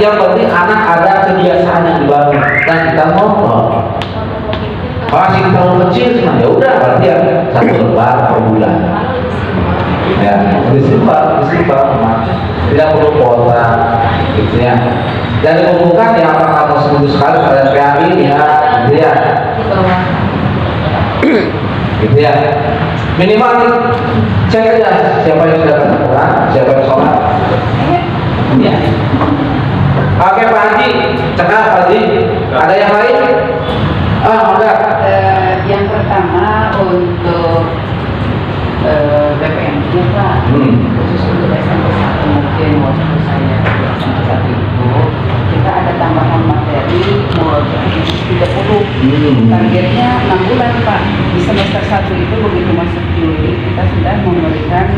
yang penting anak ada kebiasaan yang dibangun dan kita ngobrol. Masih kita mau kecil, ya udah berarti ya 1 lembar per bulan. Ya, disimpan, tidak perlu kuota, gitu ya. Dan dikumpulkan ya apakah seminggu sekali pada PAI ya, gitu ya. Gitu ya. Minimal cek aja siapa yang sudah kena Quran, siapa yang sholat. Ya. Oke Pak Haji, cekap Pak Haji. Ada yang lain? Enggak. Yang pertama untuk BPM-nya Pak, khusus untuk SMP 1 mungkin waktu saya SMP 1 itu kita ada tambahan materi mulai 30. Targetnya 6 bulan Pak. Di semester 1 itu begitu masuk Juli kita sudah memberikan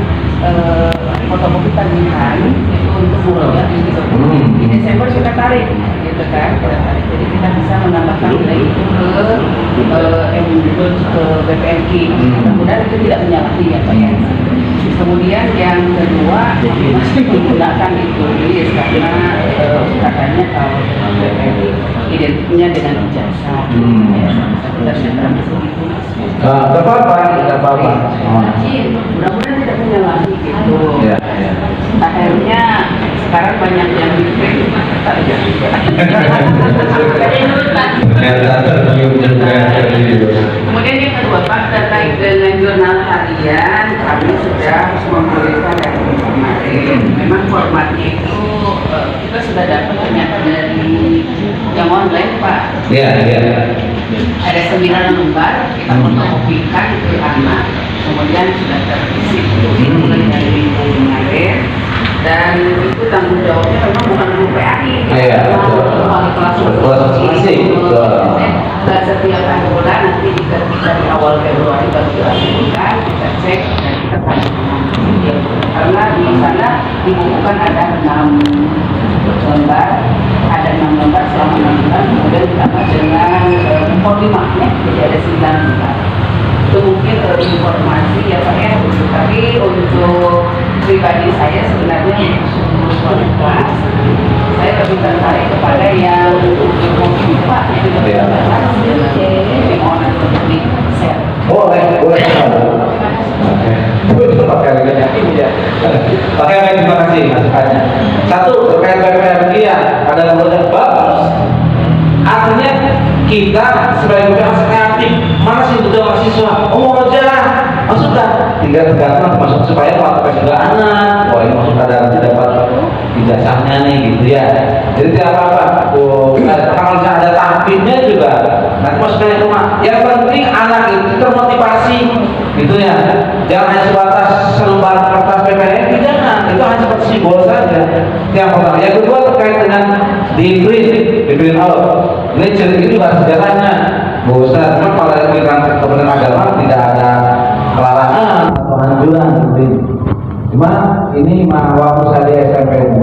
fotokopi tagihan itu untuk mulai di 30. Di Desember kita tarik, gitu kan? Kita tarik. Jadi kita bisa menambahkan nilai itu ke BPMI. Mudah-mudahan itu tidak menyalahi ya Pak ya. Kemudian yang kedua masih menggunakan ditulis karena katanya kalau BPMI identiknya dengan ijazah. Kita sudah Tidak apa-apa. Mudah-mudahan tidak menyalahi gitu. Ya. Akhirnya sekarang banyak yang diprint tak jadi. Kemudian yang kedua Pak, terkait dengan jurnal harian kami sudah memberikan dari kemarin. Memang formatnya itu kita sudah dapat ternyata dari yang online Pak. Iya. Ada 9 lembar kita fotokopikan ke anak, kemudian sudah terisi mulai dari minggu kemarin. Dan itu tanggung jawabnya memang bukan guru PAI, wali kelas masing-masing. Dan setiap bulan nanti kita di awal Februari baru dilakukan, kita cek dan kita tanya. Karena di sana dibukukan ada 6 lembar, selama 6 bulan, kemudian ditambah dengan koordinatnya, jadi ada 9 lembar. Itu mungkin informasi ya Pak ya, tapi untuk pribadi saya sebenarnya untuk wali kelas saya lebih tertarik kepada yang mungkin Pak yang mau untuk di share. Boleh. Itu pakai ya. Pakai baik, terima kasih masukannya. Satu terkait BPM ya, ada nomornya bagus. Artinya kita sebagai BPM kreatif, mana sih butuh mahasiswa? Mau aja, sudah. Tinggal tergantung masuk supaya waktu juga anak. Wah ini masuk ada dapat ijazahnya nih gitu ya. Jadi tidak apa-apa. Kalau ada tahapnya juga nanti masuknya ke rumah. Yang penting anak itu termotivasi gitu ya. Jangan hanya sebatas selembar kertas PPM, jangan. Itu hanya seperti simbol saja. Yang pertama. Yang kedua terkait dengan di print di print out. Ini cerita juga sejarahnya, Bu Ustaz. Memang kalau Kementerian Agama tidak ada pelarangan atau anjuran gitu. Cuma ini waktu saya di SMP 2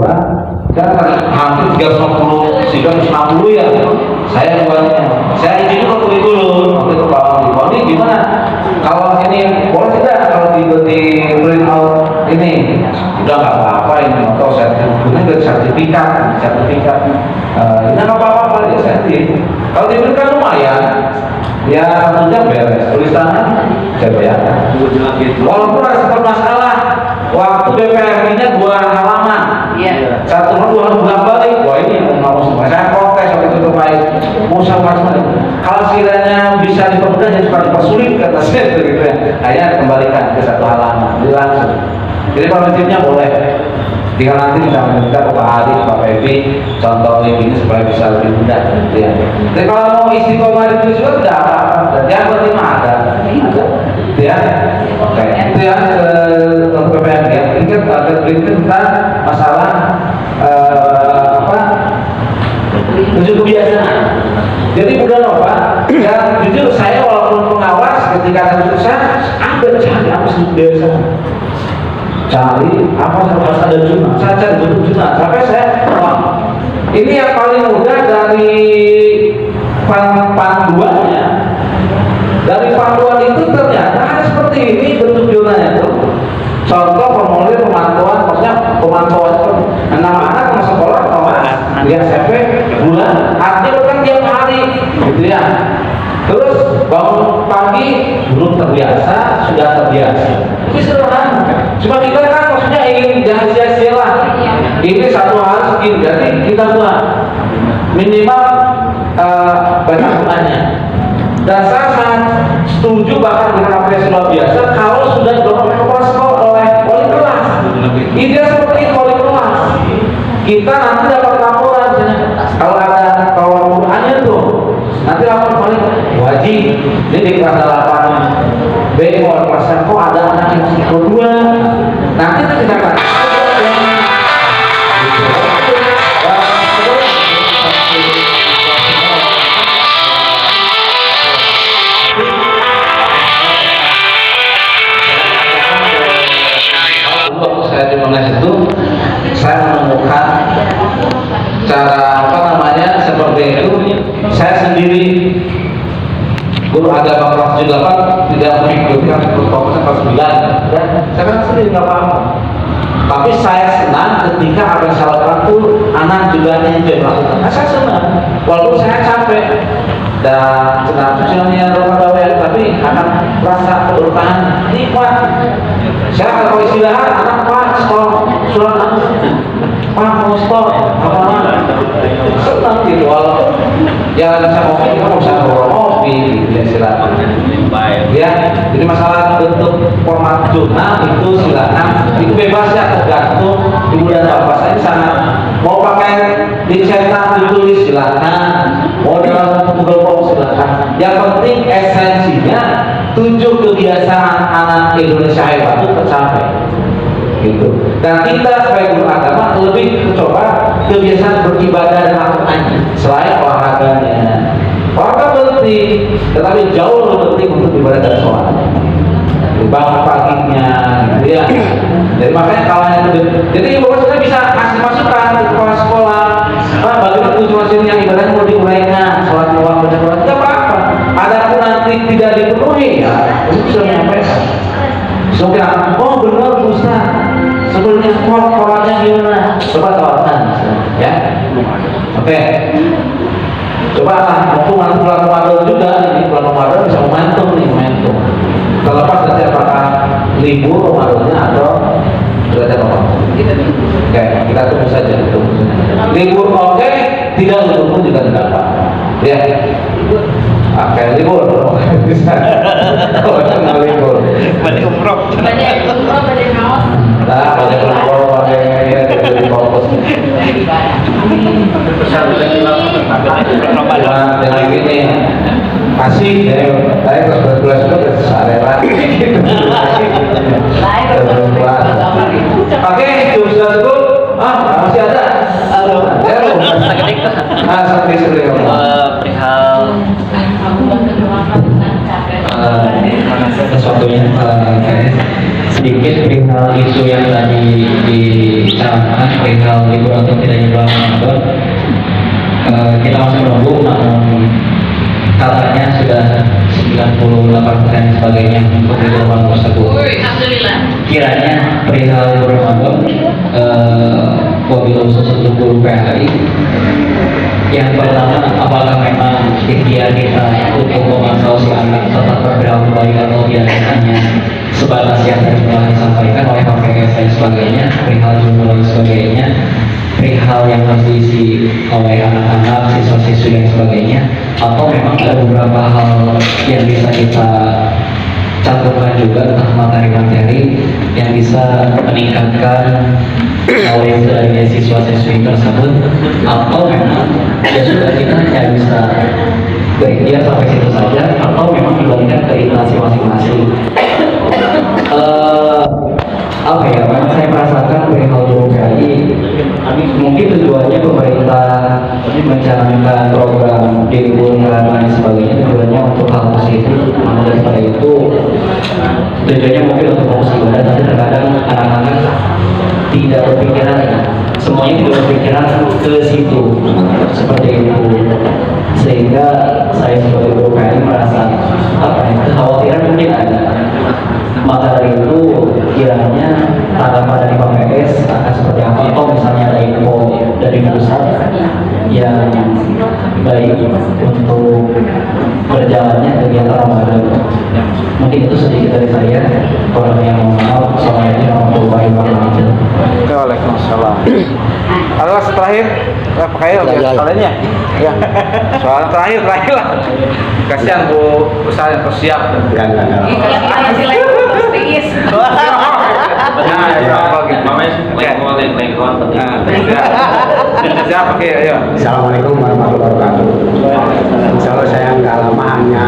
kan hampir 350 ya saya buatnya. Saya izin ke kurikulum waktu itu Pak ini gimana kalau ini boleh tidak kalau di print out ini udah nggak apa-apa ini atau sertifikat ini nggak apa-apa ya sertifikat kalau diberikan lumayan ya 1 jam beres tulisannya saya walaupun ada satu masalah waktu BPRD-nya 2 halaman Iya. 1 halaman 2 bulan balik wah ini mau saya protes waktu itu baik mau sama kalau sekiranya bisa dipermudah ya suka dipersulit kata saya gitu ya akhirnya kembalikan ke 1 halaman langsung jadi prinsipnya boleh tinggal nanti kita minta ke Pak Adi, Pak Febi contoh ini supaya bisa lebih mudah gitu ya jadi kalau mau istiqomah itu juga tidak apa-apa yang penting ada gitu ya oke itu ya untuk PPM ya ini kan tentang masalah tujuh kebiasaan jadi udah loh Pak ya jujur saya walaupun pengawas ketika ada tulisan ada cari apa sih biasa cari apa saja ada jurnal saya cari bentuk jurnal sampai saya ini yang paling mudah dari panduannya dari panduan itu ternyata ada seperti ini bentuk jurnalnya itu contoh formulir pemantauan maksudnya pemantauan nama anak ke sekolah di SMP bulan artinya bukan tiap hari gitu ya terus bangun pagi belum terbiasa sudah terbiasa itu sederhana cuma kita kan maksudnya ingin jangan sia-sia lah ini 1 hari segini jadi kita buat minimal baca Qurannya dan saya sangat setuju bahkan dengan apa yang sudah biasa kalau sudah dilakukan kepala sekolah oleh wali kelas ide seperti itu wali kelas kita nanti dapat laporan kalau ada kawan Qurannya tuh nanti laporan balik wajib ini di kelas 8 B mau kelas kok ada anak yang masih kedua nanti kita akan waktu saya di Monas itu saya menemukan cara seperti itu saya sendiri guru agama kelas 8 tidak mengikutkan fokusnya kelas 9 dan saya kan sendiri nggak paham tapi saya senang ketika apa yang saya lakukan itu anak juga enjoy melakukan saya senang walaupun saya capek dan senang sosialnya tapi anak merasa bertahan nikmat saya kalau istirahat anak pak surat pak mau stop apa senang gitu walaupun ya bisa ngopi kita bisa ngopi gitu ya silakan ya jadi masalah bentuk format jurnal itu silakan itu bebas ya tergantung ibu dan bapak saya sangat mau pakai dicetak ditulis silakan mau dalam Google Form silakan yang penting esensinya 7 kebiasaan anak Indonesia hebat itu tercapai gitu dan kita sebagai guru agama lebih mencoba kebiasaan beribadah dan Al-Qur'annya selain olahraganya olahraga penting tetapi jauh lebih penting untuk ibadah dan sholat bangun paginya gitu ya jadi makanya kalau yang jadi ibu kita bisa kasih masukan ke kepala sekolah bagaimana tujuan yang ibadahnya mau diuraikan sholat luar baca Quran tidak apa-apa adapun nanti tidak dipenuhi ya itu sudah menyampaikan soalnya oh benar Ustaz sebenarnya sholatnya gimana coba tawarkan ya oke coba lah waktu nanti bulan Ramadan juga ini bulan Ramadan bisa momentum terlepas dari apakah libur Ramadannya atau belajar Ramadan oke kita tunggu saja libur oke tidak libur pun juga tidak apa-apa ya oke libur bisa kalau nggak libur Balik umroh. Balik naos. nah banyak umroh pakai ya jadi fokus dengan gini kasih saya kelas 12 itu ke sarela oke sudah masih ada saya Sampai sore Perihal sesuatunya sedikit perihal isu yang tadi dibicarakan perihal libur atau tidaknya bulan Ramadan. Kita masih menunggu, namun katanya sudah 98% dan sebagainya untuk libur Ramadan tersebut. Alhamdulillah. Kiranya perihal libur Ramadan, wabil khusus untuk guru PHI, yang pertama, apakah memang ikhtiar kita untuk memantau si anak tetap berperilaku baik atau tidak, hanya sebatas yang tadi telah disampaikan oleh KPS dan sebagainya, perihal jumlah dan sebagainya, perihal yang harus diisi oleh anak-anak, siswa-siswi dan sebagainya, atau memang ada beberapa hal yang bisa kita cantumkan juga, entah materi-materi yang bisa meningkatkan knowledge dari siswa-siswi tersebut, atau memang ya sudah kita hanya bisa berikhtiar sampai situ saja, atau memang dibalikan ke instansi masing-masing. Apa ya, memang saya merasakan perihal guru PHI, mungkin tujuannya pemerintah mencanangkan program diliburkan dan sebagainya, tujuannya untuk hal positif, namun daripada itu tujuannya mungkin untuk fokus ibadah, tapi terkadang anak-anak tidak berpikiran, semuanya tidak berpikiran ke situ seperti itu, sehingga saya sebagai guru PHI merasa kekhawatiran mungkin ada. Maka dari itu kiranya tanggapan dari KPS akan seperti apa, atau misalnya ada info dari pusat yang baik untuk berjalannya kegiatan Ramadan. Mungkin itu sedikit dari saya. Kurang yang mohon maaf. Assalamualaikum warahmatullahi wabarakatuh. Waalaikumsalam. Halo, terakhir pakai soalnya ya. Soal terakhir lah. Kasihan Bu Ustaz yang siap. Enggak. Masih lagi postingis. Siap, oke, ayo. Assalamualaikum warahmatullahi wabarakatuh. Insya Allah saya nggak lama, hanya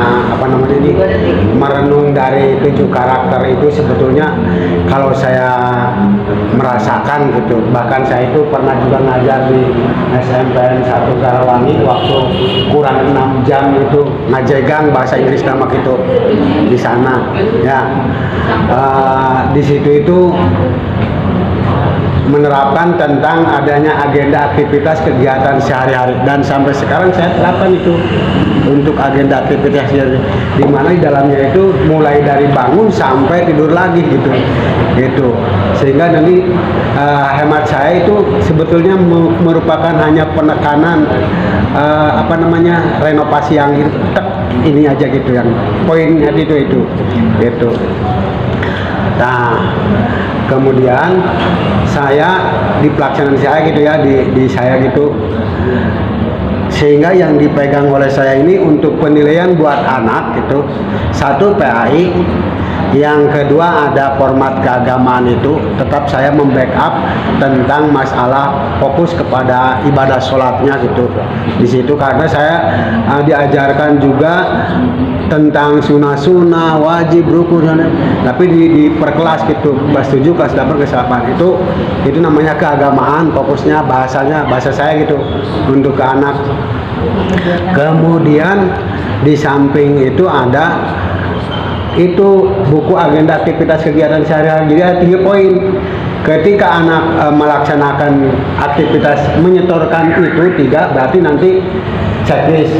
merenung dari 7 karakter itu. Sebetulnya kalau saya merasakan gitu, bahkan saya itu pernah juga ngajar di SMPN 1 Karawangi waktu kurang 6 jam itu ngajegang bahasa Inggris nama itu di sana ya. Di situ itu menerapkan tentang adanya agenda aktivitas kegiatan sehari-hari, dan sampai sekarang saya terapkan itu untuk agenda aktivitas sehari, di mana di dalamnya itu mulai dari bangun sampai tidur lagi gitu, sehingga nanti hemat saya itu sebetulnya merupakan hanya penekanan renovasi yang ini aja gitu, yang poinnya itu gitu. Nah, kemudian saya di pelaksanaan saya gitu ya, di saya gitu, sehingga yang dipegang oleh saya ini untuk penilaian buat anak gitu, 1 PAI, yang kedua ada format keagamaan itu tetap saya membackup tentang masalah fokus kepada ibadah sholatnya gitu di situ, karena saya diajarkan juga tentang sunnah wajib rukun, tapi di per kelas gitu, kelas 7, kelas 8, kelas 8 itu namanya keagamaan, fokusnya bahasa saya gitu untuk ke anak. Kemudian di samping itu ada itu buku agenda aktivitas kegiatan sehari-hari, jadi ada 3 poin. Ketika anak melaksanakan aktivitas menyetorkan itu 3, berarti nanti checklist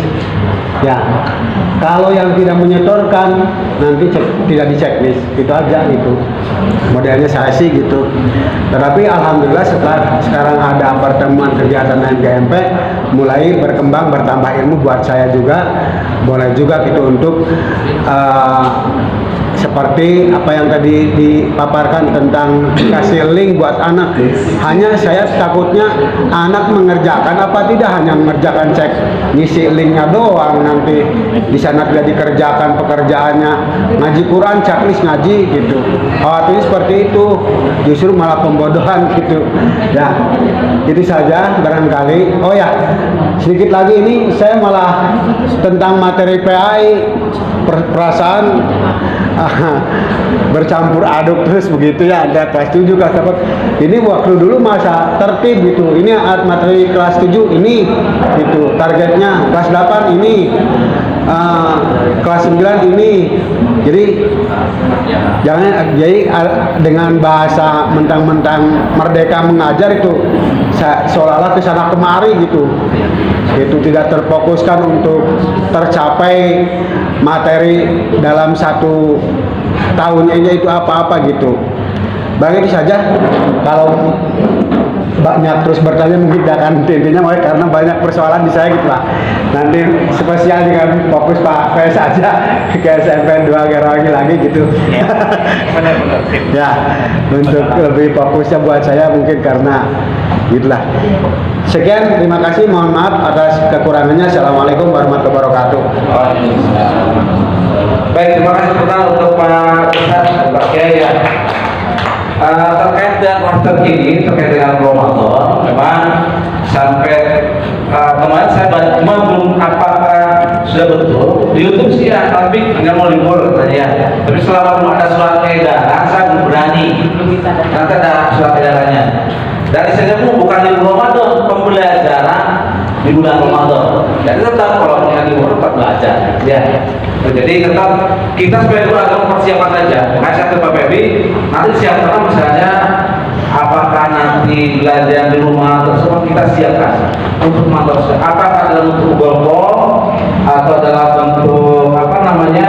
ya. Kalau yang tidak menyetorkan nanti tidak di checklist, itu aja gitu modelnya saya sih gitu. Tetapi alhamdulillah setelah sekarang ada pertemuan kegiatan NGMP, mulai berkembang, bertambah ilmu buat saya juga, boleh juga gitu untuk seperti apa yang tadi dipaparkan tentang kasih link buat anak. Hanya saya takutnya anak mengerjakan apa tidak, hanya mengerjakan cek ngisi linknya doang, nanti di sana tidak dikerjakan pekerjaannya, ngaji Quran checklist ngaji gitu. Khawatirnya seperti itu, justru malah pembodohan gitu ya. Itu saja barangkali. Oh ya, sedikit lagi ini saya malah tentang materi PAI perasaan bercampur aduk terus begitu ya, ada kelas 7 kelas 8 ini waktu dulu masa tertib gitu, ini materi kelas 7 ini gitu targetnya, kelas 8 ini kelas 9 ini, jadi jangan jadi dengan bahasa mentang-mentang merdeka mengajar itu seolah-olah kesana kemari gitu, itu tidak terfokuskan untuk tercapai materi dalam satu tahunnya itu apa-apa gitu. Bagi saja kalau banyak terus bertanya mungkin tidak akan intinya karena banyak persoalan di saya gitu lah. Nanti spesial dengan fokus Pak Fes aja ke SMP 2 Gerogi lagi gitu. Ya, untuk lebih fokusnya buat saya mungkin karena gitulah. Sekian, terima kasih, mohon maaf atas kekurangannya. Assalamualaikum warahmatullahi wabarakatuh. Baik, terima kasih untuk Pak Ustaz, Pak Kiai ya. Terkait dengan master ini, terkait dengan Ramadan, memang sampai kemarin saya cuma belum apakah sudah betul di YouTube sih ya, tapi nggak mau libur katanya ya. Tapi selama belum ada surat edaran, saya belum berani. Nanti ada surat edarannya. Dari saya pun bukan libur Ramadan, pembelajaran di bulan Ramadan. Jadi tetap kalau punya libur tetap belajar, ya. Jadi tetap kita sebagai guru agama persiapan saja. Makanya saya ke Pak Febi, nanti siapkan misalnya apakah nanti belajar di rumah tersebut kita siapkan untuk memantau apakah dalam bentuk Google atau dalam bentuk apa namanya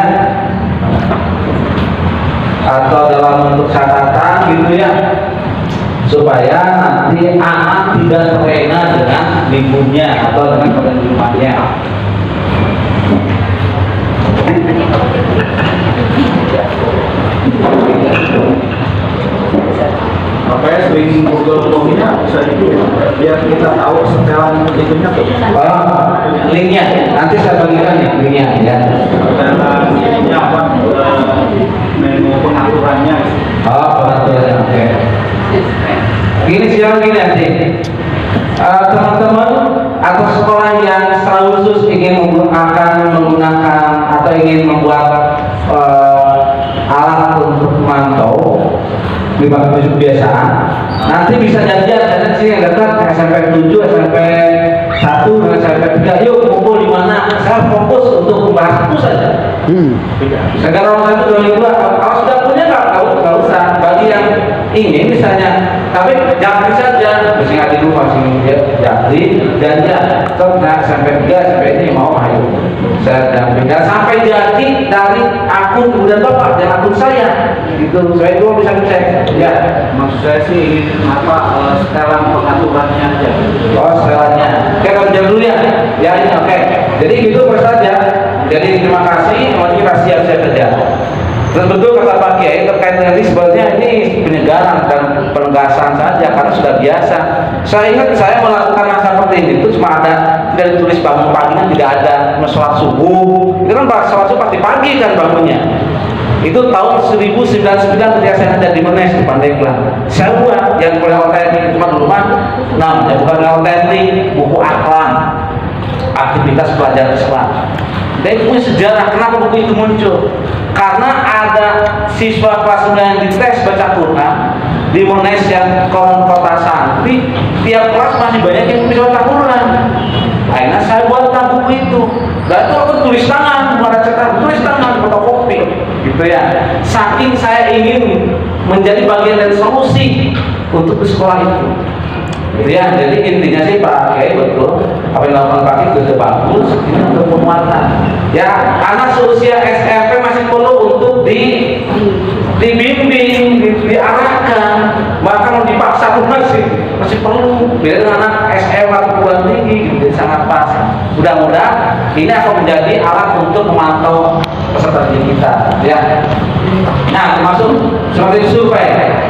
atau dalam bentuk catatan gitu ya, supaya nanti anak tidak terlena dengan liburnya atau dengan keadaan di rumahnya. Makanya sering Google Doc-nya bisa itu biar kita tahu setelan itunya tuh. Linknya nanti saya bagikan nih linknya ya. Dalam ininya apa menu pengaturannya. Pengaturannya oke. Gini siang gini nanti. Teman-teman atau sekolah yang secara khusus ingin menggunakan atau ingin membuat alat untuk memantau di bangku kebiasaan, nanti bisa janjian dan sini yang dekat SMP 7, SMP 1, dan SMP 3, yuk kumpul di mana? Saya fokus untuk membahas itu saja. Sekarang orang itu 2 kalau sudah punya nggak usah. Bagi yang ingin misalnya, tapi jangan saja masih ada dulu masih jadi janjian. Nah sampai 3 sampai ini mau ayo saya dampingi sampai jadi dari akun kemudian bapak dan akun saya gitu, saya dulu bisa cek ya. Maksud saya sih apa setelan pengaturannya aja. Setelannya kita jam dulu ya ini oke. Jadi gitu saja. Jadi terima kasih, mau kita siap-siap saja. Dan betul kata Pak Kiai terkait dengan ini sebenarnya ini penyegaran dan penegasan saja karena sudah biasa. Saya ingat saya melakukan hal seperti ini itu cuma ada dari tulis bangun pagi kan tidak ada sholat subuh. Itu kan sholat subuh pasti pagi kan bangunnya. Itu tahun 1999 ketika saya ada di Menes di Pandeglang. Saya buat yang lewat teknik cuma dulu namanya bukan lewat teknik, buku akhlak, aktivitas pelajaran Islam. Dan punya sejarah kenapa buku itu muncul. Karena ada siswa kelas 9 yang dites baca Quran di Menes yang kota santri, tiap kelas masih banyak yang bisa baca Quran. Akhirnya saya buat buku itu. Dan itu aku tulis tangan, bukan cetak, tulis tangan, fotokopi, gitu ya. Saking saya ingin menjadi bagian dari solusi untuk di sekolah itu. Ya, jadi intinya sih Pak Kiai betul apa yang dilakukan Pak Kiai sudah bagus ini untuk penguatan. Ya, karena seusia SMP masih perlu untuk dibimbing, diarahkan, bahkan dipaksa pun masih perlu. Beda dengan anak SMA atau perguruan tinggi, gitu, sangat pas. Mudah-mudahan ini akan menjadi alat untuk memantau peserta didik kita. Ya. Nah, termasuk seperti survei.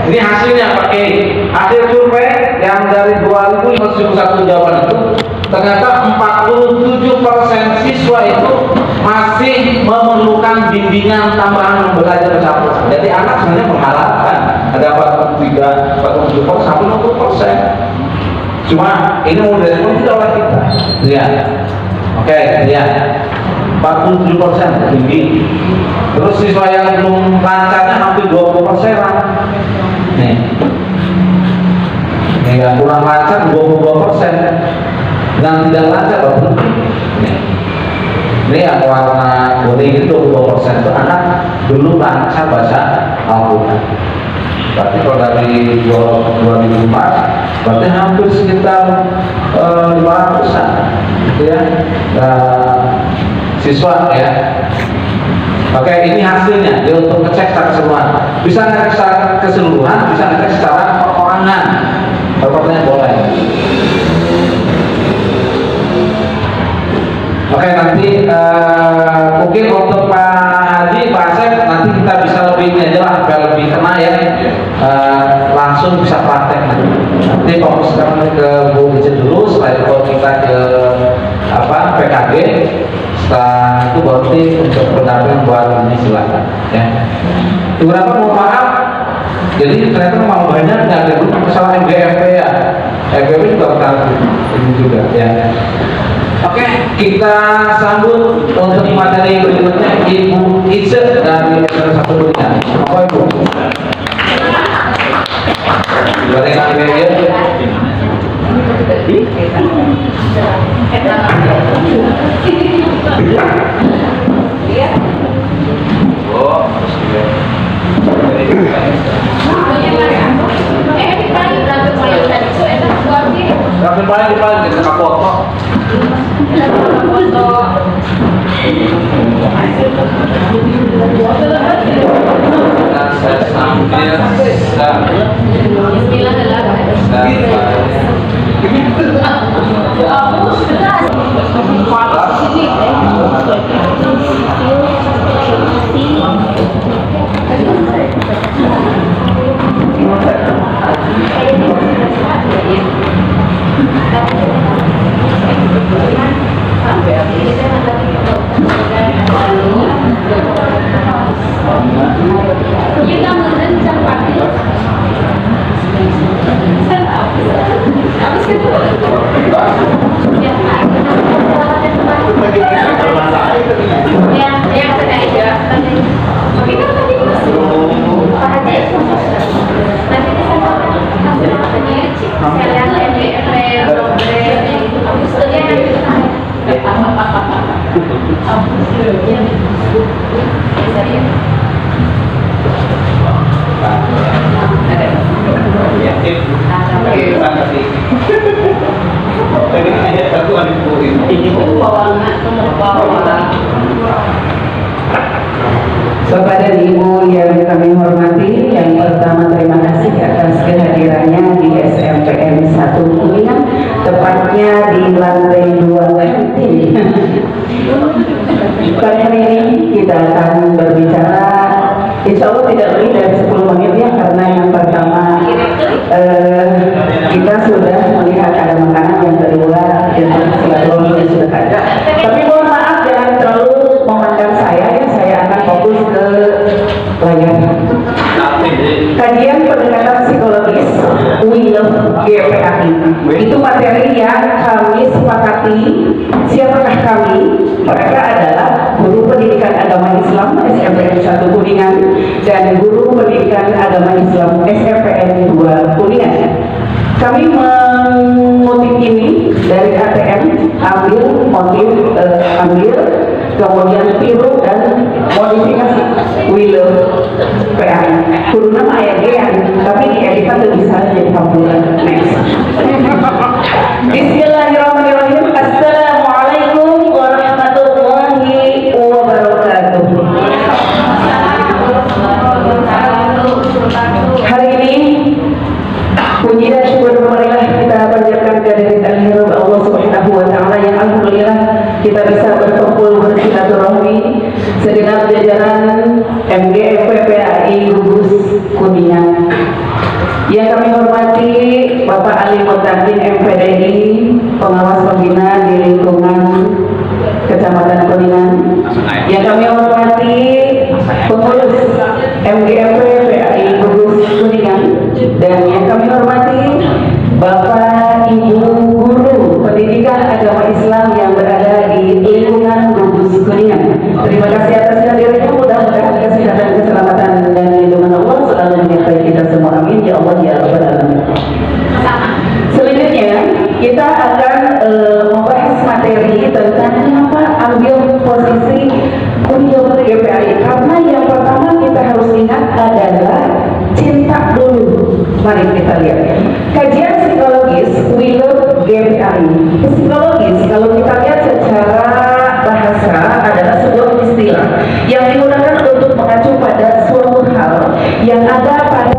Ini hasilnya Pak Kiai. Hasil survei yang dari 2051 jawaban itu ternyata 47% siswa itu masih memerlukan bimbingan tambahan belajar bersama. Jadi anak sebenarnya mengharapkan ada 47% sampai 50%. Cuma ini mau direspon tidak oleh kita. Ya. Oke, ya. 47% tinggi. Terus siswa yang belum lancarnya hampir 20% lah. Nih, yang kurang lancar 22%, yang tidak lancar berapa? Nih, ini yang warna kuning itu 20% itu anak belum lancar baca Al-Quran. Berarti kalau dari 2004 berarti hampir sekitar 500-an gitu ya, siswa ya. Oke, ini hasilnya. Dia untuk ngecek secara keseluruhan. Bisa ngecek secara keseluruhan, bisa ngecek secara perorangan. Pertanyaannya boleh. Oke, nanti mungkin untuk Pak Haji, Pak Asep, nanti kita bisa lebih ini aja lah, biar lebih kena ya. Langsung bisa praktek nanti fokus sekarang ke Bu Ica dulu, setelah itu kita ke PKG. Setelah itu berarti untuk pendamping buat ini silakan ya. Beberapa mohon maaf, jadi ternyata memang banyak nggak ada masalah MGMP ya. MGMP juga berkali ini juga ya. Oke, kita sambut untuk materi berikutnya Ibu Ica dari satu dunia. Apa Ibu? Dari media. Tapi paling kita foto. Kepada Ibu yang kami hormati, yang pertama terima kasih atas kehadirannya di SMPN 1 Kuningan, tepatnya di lantai 2 kantin. Kali ini kita akan berbicara, insya Allah tidak lebih dari 10 menit ya, karena yang pertama kita sudah melihat ada makanan, yang kedua yang sudah ada. Tapi mohon maaf jangan terlalu memandang saya ya, saya akan fokus ke layar. Kajian pendekatan psikologis WILF GPAI itu materi yang kami sepakati. Siapakah kami? Mereka adalah guru pendidikan agama Islam SMPN 1 Kuningan dan guru pendidikan agama Islam SMPN 2 Kuningan. Kami mengutip ini dari ATM, ambil motif, kemudian tiru dan modifikasi WILF PAI. Kudu nama ayat tapi dieditkan tuh bisa jadi pampulan. Next. Bismillahirrahmanirrahim. Assalamualaikum warahmatullahi wabarakatuh. Hari ini puji dan syukur marilah kita panjatkan kehadiran Allah Subhanahu wa taala yang alhamdulillah kita bisa berkumpul bersilaturahmi segenap jajaran MGF PPAI Gugus Kuningan. Yang kami hormati Bapak Ali Mutakin MPDI, pengawas pembina di lingkungan Kecamatan Kuningan. Yang kami hormati pengurus MGF PPAI Gugus Kuningan, dan yang kami hormati Bapak Ibu guru pendidikan agama Islam yang berada di lingkungan Gugus Kuningan. akan membahas materi tentang kenapa ambil posisi kuliah GPAI. Karena yang pertama kita harus ingat adalah cinta dulu. Mari kita lihat kajian psikologis Willow GPAI. Psikologis kalau kita lihat secara bahasa adalah sebuah istilah yang digunakan untuk mengacu pada suatu hal yang ada pada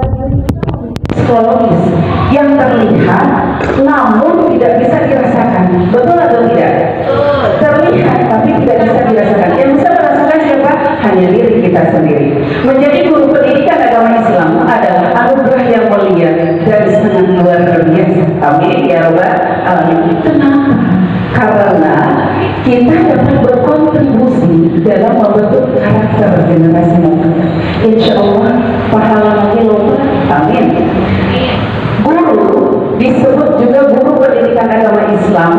psikologis yang terlihat namun tidak bisa dirasakan. Betul atau tidak? Terlihat tapi tidak bisa dirasakan. Yang bisa merasakan siapa? Hanya diri kita sendiri. Menjadi guru pendidikan agama Islam adalah anugerah yang mulia dan sangat luar biasa. Amin ya rabbal alamin. Kenapa? Karena kita dapat berkontribusi dalam membentuk karakter generasi muda. Insya Allah pahalanya lupa. Amin. Guru disebut juga guru pendidikan agama Islam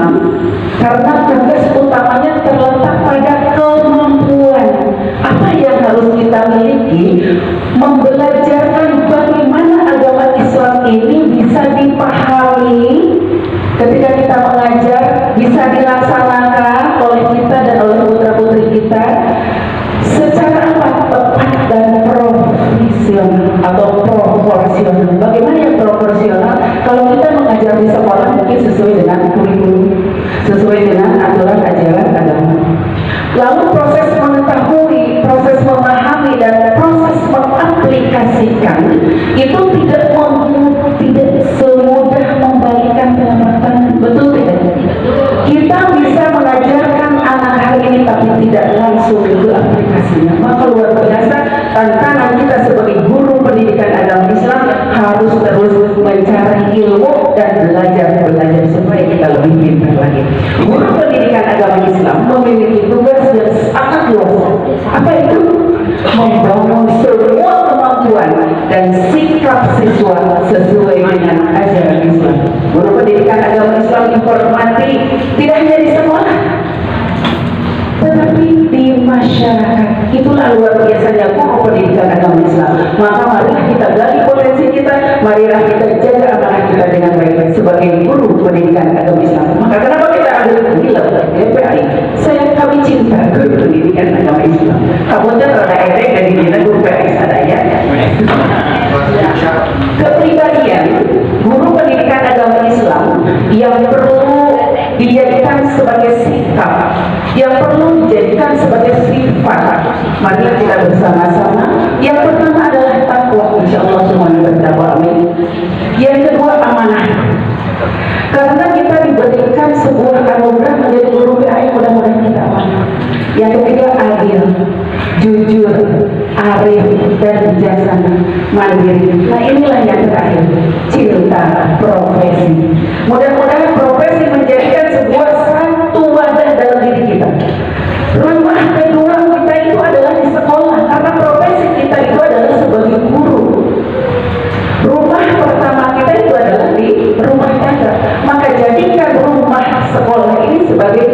karena tugas utamanya terletak pada kemampuan apa yang harus kita miliki, membelajarkan bagaimana agama Islam ini bisa dipahami ketika kita mengajar, bisa dilaksanakan oleh kita dan oleh putra-putri kita secara tepat dan profesional atau proporsional. Bagaimana yang proporsional? Kalau kita mengajar di sekolah mungkin sesuai dengan kurikulum, sesuai dengan aturan ajaran agama. Lalu proses mengetahui, proses memahami dan proses mengaplikasikan itu tidak semudah membalikan telapak tangan. Betul tidak? Kita bisa mengajarkan anak hari ini tapi tidak langsung ke aplikasinya. Maka luar biasa tantangan kita sebagai guru pendidikan agama Islam harus terus mencari ilmu dan belajar supaya kita lebih pintar lagi. Guru pendidikan agama Islam memiliki tugas yang sangat luas. Apa itu? Membangun semua kemampuan dan sikap siswa sesuai dengan ajaran Islam. Guru pendidikan agama Islam dihormati tidak hanya di sekolah, tetapi di masyarakat. Itulah luar biasanya guru pendidikan agama Islam. Maka marilah kita gali potensi kita, marilah kita jaga amanah kita dengan baik sebagai guru pendidikan agama Islam. Maka kenapa kita ambil Willow GPAI? Kami cinta guru pendidikan agama Islam. Kamu jangan erek dari kita guru PAI sadaya. Kepribadian guru pendidikan agama Islam yang perlu dijadikan sebagai sikap, yang perlu dijadikan sebagai sifat. Mari kita bersama-sama. Yang pertama adalah takwa. Insya Allah semuanya bertakwa. Amin. Yang kedua amanah. Karena kita diberikan sebuah anugerah menjadi guru PAI, mudah-mudahan kita amanah. Yang ketiga adil, jujur, arif dan bijaksana, mandiri. Nah inilah yang terakhir, cinta profesi. Mudah-mudahan profesi menjadikan sebuah satu wadah dalam diri kita. Rumah kedua kita itu adalah di sekolah, karena profesi kita itu adalah sebagai guru. Rumah pertama kita itu adalah di rumah tangga. Maka jadikan rumah sekolah ini sebagai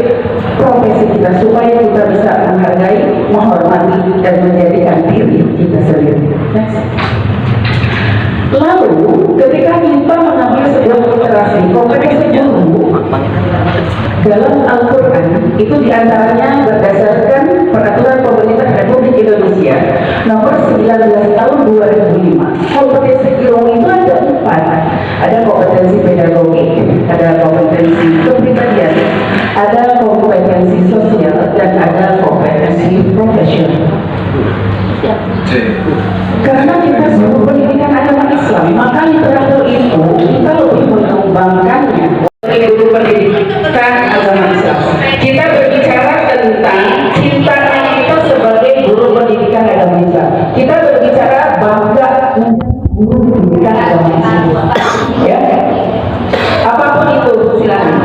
profesi kita supaya kita bisa menghargai, menghormati dan menjadikan diri kita sendiri. Next. Lalu ketika kita mengambil sebuah literasi kompetensi guru dalam Al-Quran itu diantaranya berdasarkan peraturan pemerintah Republik Indonesia nomor 19 tahun 2005. Kompetensi guru itu ada 4. Ada kompetensi pedagogik, ada kompetensi kepribadian, ada kompetensi sosial dan ada kompetensi profesional. Karena kita guru pendidikan agama Islam, maka literatur itu kita lebih mengembangkannya. Guru pendidikan agama Islam, kita berbicara tentang cinta kita sebagai guru pendidikan agama Islam. Kita berbicara bangga guru pendidikan agama Islam. Ya, apapun itu silakan.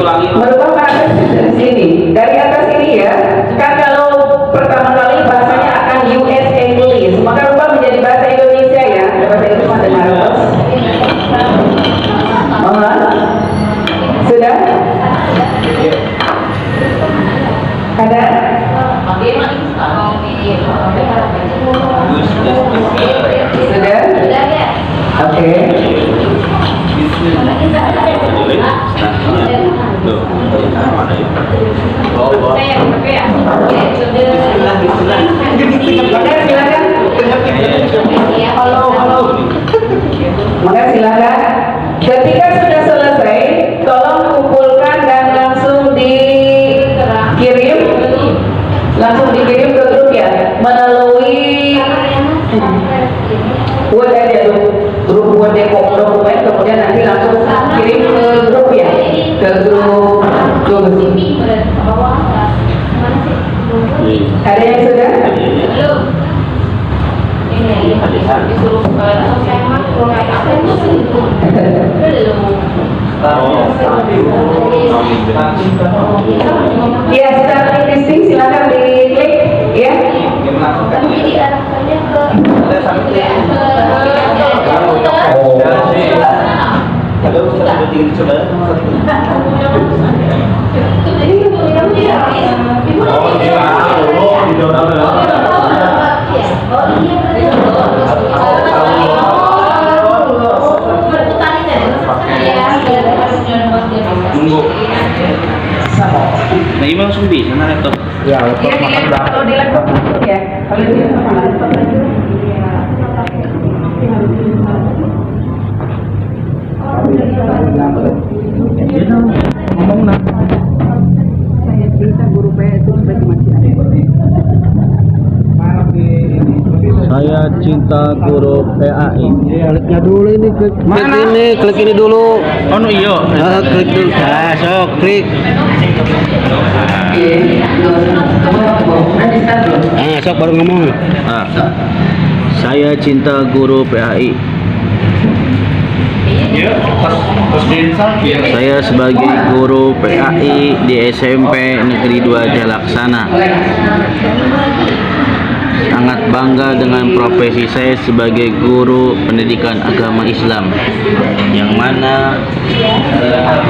ulangi. Merubah bahasa dari sini, dari atas ini ya. Kan kalau pertama kali bahasanya akan US English, maka rubah menjadi bahasa Indonesia ya. Bahasa Inggris ada harus. Sudah? Ada? Sudah? Sudah ya. Oke. Maka silakan. Ketika sudah selesai, tolong kumpulkan dan langsung dikirim ke grup ya, melalui Word aja grup Word dokumen, kemudian nanti langsung kirim ke grup ya, ke grup Google. Ada yang sudah? Belum. Ini disuruh Ya, starting listing silakan diklik ya. Tapi diarahkannya ke Nah, ini langsung bisa nah itu. Ya, Iya, kalau di laptop langsung ya. Kalau di laptop Saya cinta guru PAI. Kliknya dulu ini, klik ini dulu. Oh no iya. Klik dulu. Sok klik. Sok baru ngomong. Saya cinta guru PAI. Saya sebagai guru PAI di SMP Negeri 2 Jalaksana sangat bangga dengan profesi saya sebagai guru pendidikan agama Islam, yang mana mengajarkan